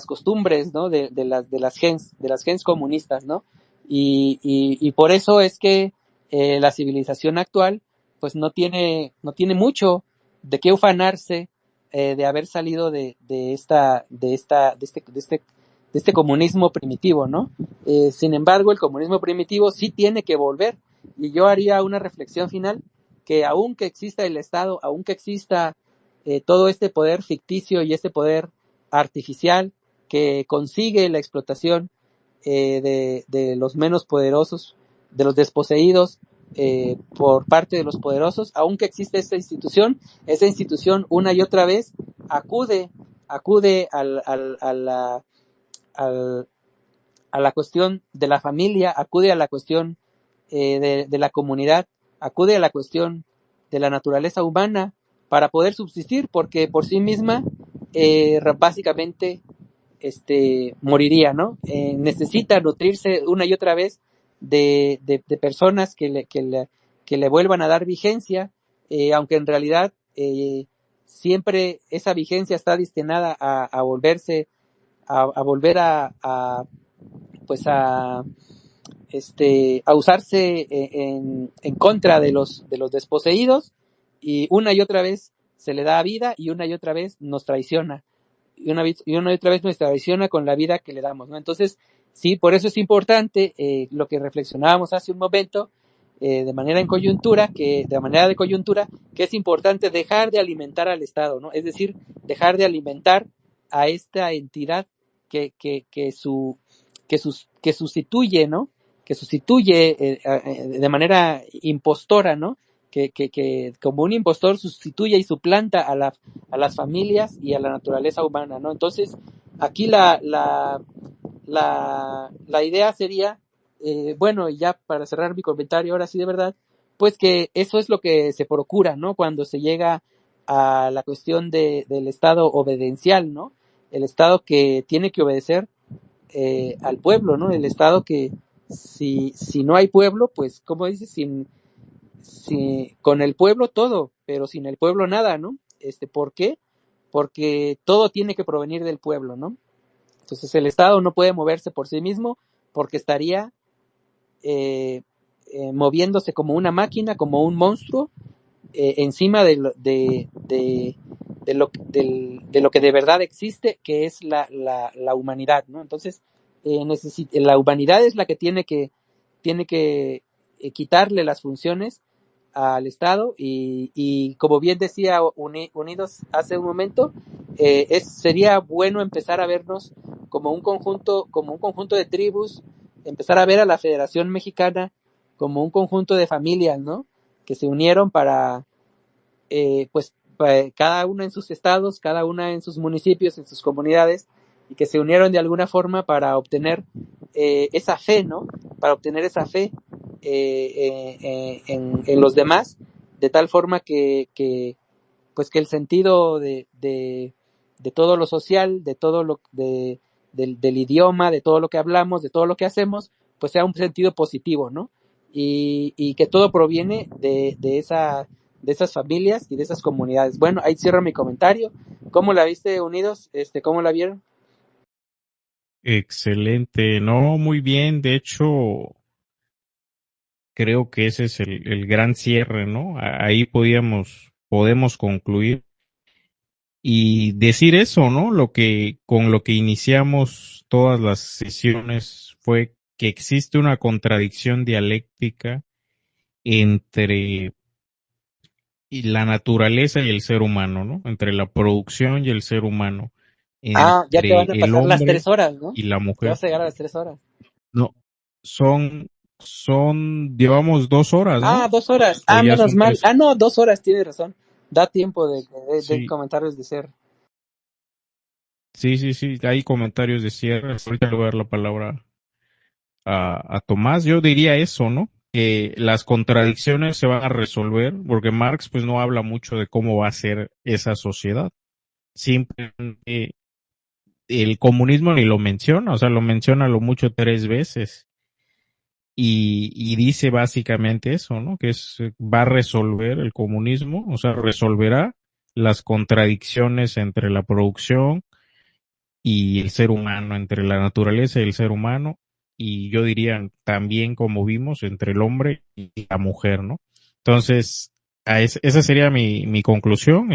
costumbres, ¿no? De las gens comunistas, ¿no? Y por eso es que la civilización actual pues no tiene mucho de qué ufanarse de haber salido de este comunismo primitivo, ¿no? Sin embargo, el comunismo primitivo sí tiene que volver, y yo haría una reflexión final que aunque exista el Estado, aunque exista todo este poder ficticio y este poder artificial que consigue la explotación de los menos poderosos, de los desposeídos por parte de los poderosos, aunque existe esa institución una y otra vez acude al, a la cuestión de la familia, acude a la cuestión de la comunidad, acude a la cuestión de la naturaleza humana para poder subsistir, porque por sí misma básicamente moriría, ¿no? Necesita nutrirse una y otra vez de personas que le vuelvan a dar vigencia, aunque en realidad siempre esa vigencia está destinada a volverse, a volver pues a usarse en contra de los desposeídos, y una y otra vez se le da vida y una y otra vez nos traiciona. Y una y otra vez nos traiciona con la vida que le damos, ¿no? Entonces, sí, por eso es importante lo que reflexionábamos hace un momento, de manera de coyuntura, que es importante dejar de alimentar al Estado, ¿no? Es decir, dejar de alimentar a esta entidad que sustituye, ¿no? Que sustituye de manera impostora, ¿no? Que como un impostor sustituye y suplanta a las familias y a la naturaleza humana, ¿no? Entonces, aquí la idea sería, bueno, ya para cerrar mi comentario, ahora sí de verdad, pues que eso es lo que se procura, ¿no? Cuando se llega a la cuestión del Estado obedencial, ¿no? El Estado que tiene que obedecer al pueblo, ¿no? El Estado que si no hay pueblo, pues, como dice, con el pueblo todo, pero sin el pueblo nada, ¿no? ¿Por qué? Porque todo tiene que provenir del pueblo, ¿no? Entonces el Estado no puede moverse por sí mismo porque estaría moviéndose como una máquina, como un monstruo, encima de lo que de verdad existe, que es la humanidad, ¿no? Entonces, la humanidad es la que tiene que quitarle las funciones al Estado y como bien decía Unidos hace un momento, sería bueno empezar a vernos como un conjunto de tribus, empezar a ver a la Federación Mexicana como un conjunto de familias, ¿no? Que se unieron para, cada una en sus estados, cada una en sus municipios, en sus comunidades, y que se unieron de alguna forma para obtener esa fe, ¿no? Para obtener esa fe en los demás, de tal forma pues que el sentido de todo lo social, de todo del idioma, de todo lo que hablamos, de todo lo que hacemos, pues sea un sentido positivo, ¿no? Y que todo proviene de esas familias y de esas comunidades. Bueno, ahí cierro mi comentario. ¿Cómo la viste, Unidos? ¿Cómo la vieron? Excelente, no, muy bien. De hecho, creo que ese es el gran cierre, ¿no? Ahí podemos concluir y decir eso, ¿no? Con lo que iniciamos todas las sesiones fue que existe una contradicción dialéctica entre la naturaleza y el ser humano, ¿no? Entre la producción y el ser humano, Ya te entre van a el pasar las hombre 3 horas, ¿no? y la Ya mujer. vas a llegar a las 3 horas. No, llevamos 2 horas, ¿no? 2 horas. O ya Menos son mal. 3. No, 2 horas, tienes razón. Da tiempo de Sí, comentarios de ser. sí, hay comentarios de cierre. Ahorita le voy a dar la palabra a Tomás. Yo diría eso, ¿no? Que las contradicciones se van a resolver, porque Marx pues no habla mucho de cómo va a ser esa sociedad. Simplemente el comunismo ni lo menciona, o sea, lo menciona lo mucho 3 veces. Y dice básicamente eso, ¿no? Que va a resolver el comunismo, o sea, resolverá las contradicciones entre la producción y el ser humano, entre la naturaleza y el ser humano, y yo diría también, como vimos, entre el hombre y la mujer, ¿no? Entonces, esa sería mi conclusión.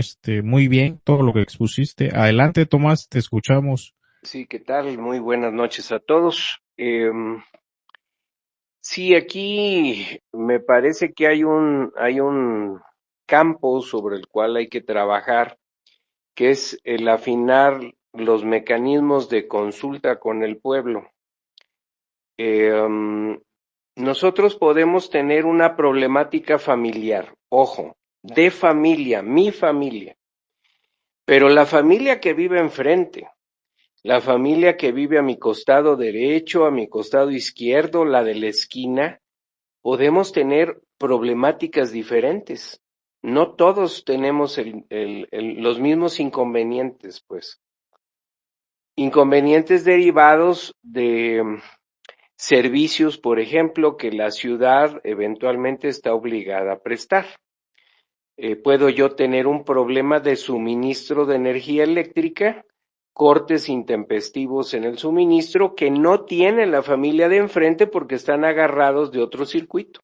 Muy bien todo lo que expusiste. Adelante, Tomás, te escuchamos. Sí, ¿qué tal? Muy buenas noches a todos. Sí, aquí me parece que hay un campo sobre el cual hay que trabajar, que es el afinar los mecanismos de consulta con el pueblo. nosotros podemos tener una problemática familiar, ojo, de familia, mi familia, pero la familia que vive enfrente, la familia que vive a mi costado derecho, a mi costado izquierdo, la de la esquina, podemos tener problemáticas diferentes. No todos tenemos los mismos inconvenientes, pues. Inconvenientes derivados de servicios, por ejemplo, que la ciudad eventualmente está obligada a prestar. Puedo yo tener un problema de suministro de energía eléctrica, cortes intempestivos en el suministro que no tiene la familia de enfrente porque están agarrados de otro circuito.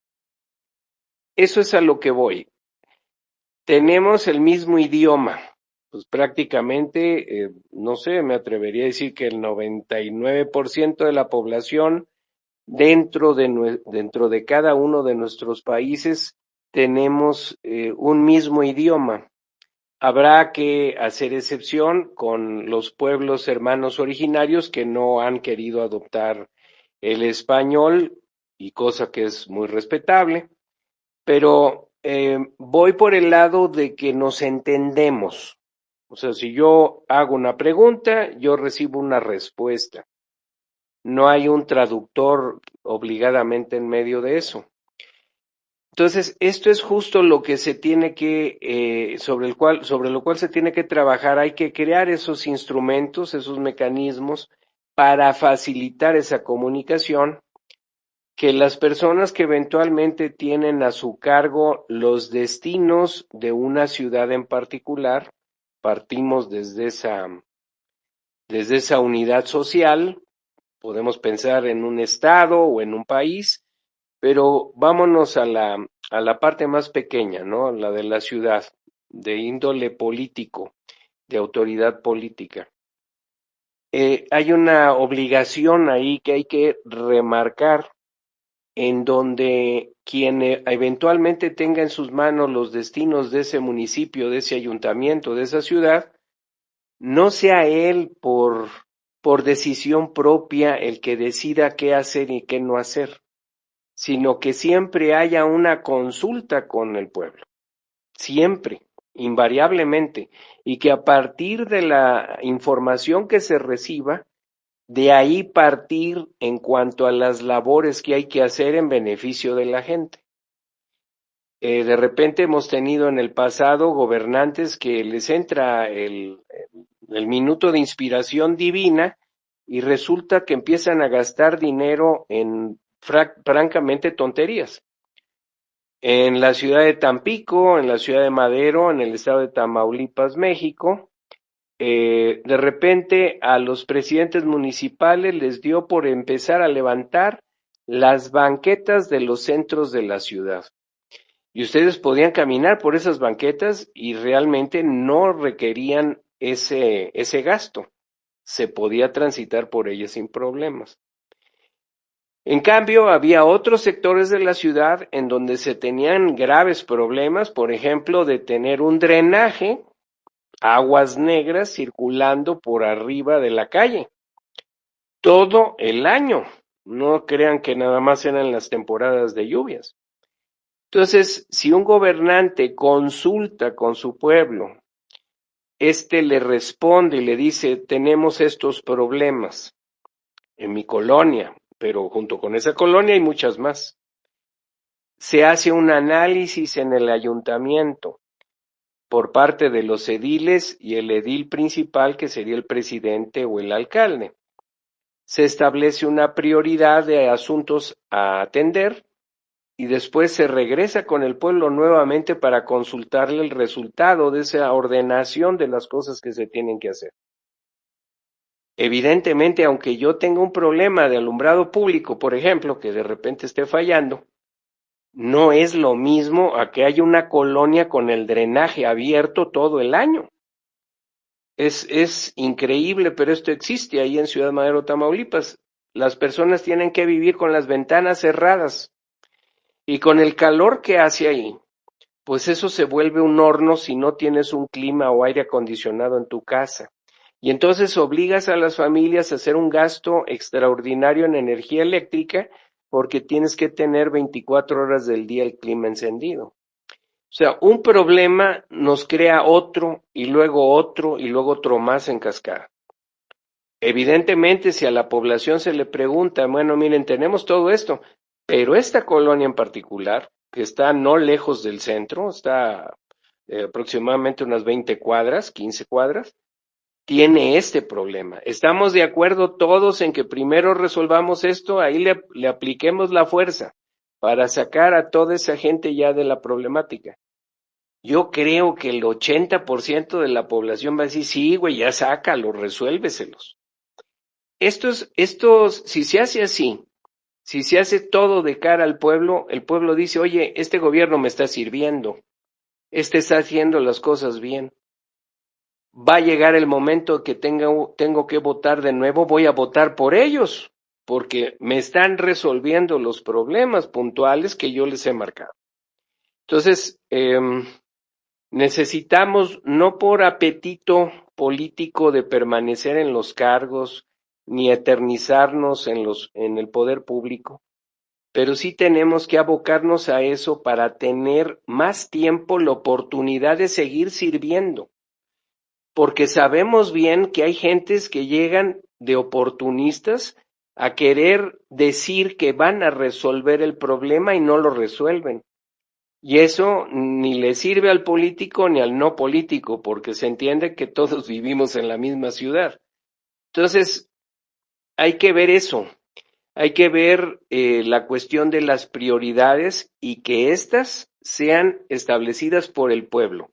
Eso es a lo que voy. Tenemos el mismo idioma, pues prácticamente, no sé, me atrevería a decir que el 99% de la población dentro de cada uno de nuestros países tenemos un mismo idioma. Habrá que hacer excepción con los pueblos hermanos originarios que no han querido adoptar el español, y cosa que es muy respetable, pero voy por el lado de que nos entendemos. O sea, si yo hago una pregunta, yo recibo una respuesta. No hay un traductor obligadamente en medio de eso. Entonces, esto es justo lo que se tiene que, sobre lo cual se tiene que trabajar. Hay que crear esos instrumentos, esos mecanismos para facilitar esa comunicación, que las personas que eventualmente tienen a su cargo los destinos de una ciudad en particular, partimos desde esa unidad social, podemos pensar en un estado o en un país, pero vámonos a la parte más pequeña, ¿no? La de la ciudad, de índole político, de autoridad política. Hay una obligación ahí que hay que remarcar, en donde quien eventualmente tenga en sus manos los destinos de ese municipio, de ese ayuntamiento, de esa ciudad, no sea él por decisión propia el que decida qué hacer y qué no hacer, sino que siempre haya una consulta con el pueblo, siempre, invariablemente, y que a partir de la información que se reciba, de ahí partir en cuanto a las labores que hay que hacer en beneficio de la gente. De repente hemos tenido en el pasado gobernantes que les entra el minuto de inspiración divina y resulta que empiezan a gastar dinero en francamente tonterías. En la ciudad de Tampico, en la ciudad de Madero, en el estado de Tamaulipas, México, de repente a los presidentes municipales les dio por empezar a levantar las banquetas de los centros de la ciudad. Y ustedes podían caminar por esas banquetas y realmente no requerían ese gasto. Se podía transitar por ellas sin problemas. En cambio, había otros sectores de la ciudad en donde se tenían graves problemas, por ejemplo, de tener un drenaje, aguas negras circulando por arriba de la calle, todo el año. No crean que nada más eran las temporadas de lluvias. Entonces, si un gobernante consulta con su pueblo, le responde y le dice, tenemos estos problemas en mi colonia, pero junto con esa colonia hay muchas más. Se hace un análisis en el ayuntamiento por parte de los ediles y el edil principal, que sería el presidente o el alcalde. Se establece una prioridad de asuntos a atender y después se regresa con el pueblo nuevamente para consultarle el resultado de esa ordenación de las cosas que se tienen que hacer. Evidentemente, aunque yo tenga un problema de alumbrado público, por ejemplo, que de repente esté fallando, no es lo mismo a que haya una colonia con el drenaje abierto todo el año. Es increíble, pero esto existe ahí en Ciudad Madero, Tamaulipas. Las personas tienen que vivir con las ventanas cerradas y con el calor que hace ahí, pues eso se vuelve un horno si no tienes un clima o aire acondicionado en tu casa. Y entonces obligas a las familias a hacer un gasto extraordinario en energía eléctrica porque tienes que tener 24 horas del día el clima encendido. O sea, un problema nos crea otro y luego otro más en cascada. Evidentemente, si a la población se le pregunta, bueno, miren, tenemos todo esto, pero esta colonia en particular, que está no lejos del centro, está aproximadamente unas 20 cuadras, 15 cuadras, tiene este problema. ¿Estamos de acuerdo todos en que primero resolvamos esto? Ahí le apliquemos la fuerza para sacar a toda esa gente ya de la problemática. Yo creo que el 80% de la población va a decir, sí, güey, ya sácalo, resuélveselos. Estos, si se hace así, si se hace todo de cara al pueblo, el pueblo dice, oye, este gobierno me está sirviendo, este está haciendo las cosas bien. Va a llegar el momento que tengo que votar de nuevo, voy a votar por ellos, porque me están resolviendo los problemas puntuales que yo les he marcado. Entonces, necesitamos, no por apetito político de permanecer en los cargos, ni eternizarnos en el poder público, pero sí tenemos que abocarnos a eso para tener más tiempo la oportunidad de seguir sirviendo, porque sabemos bien que hay gentes que llegan de oportunistas a querer decir que van a resolver el problema y no lo resuelven. Y eso ni le sirve al político ni al no político, porque se entiende que todos vivimos en la misma ciudad. Entonces, hay que ver eso, hay que ver la cuestión de las prioridades y que éstas sean establecidas por el pueblo.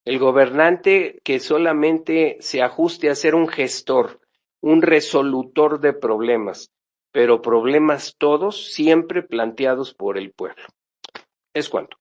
El gobernante que solamente se ajuste a ser un gestor, un resolutor de problemas, pero problemas todos siempre planteados por el pueblo. Es cuanto.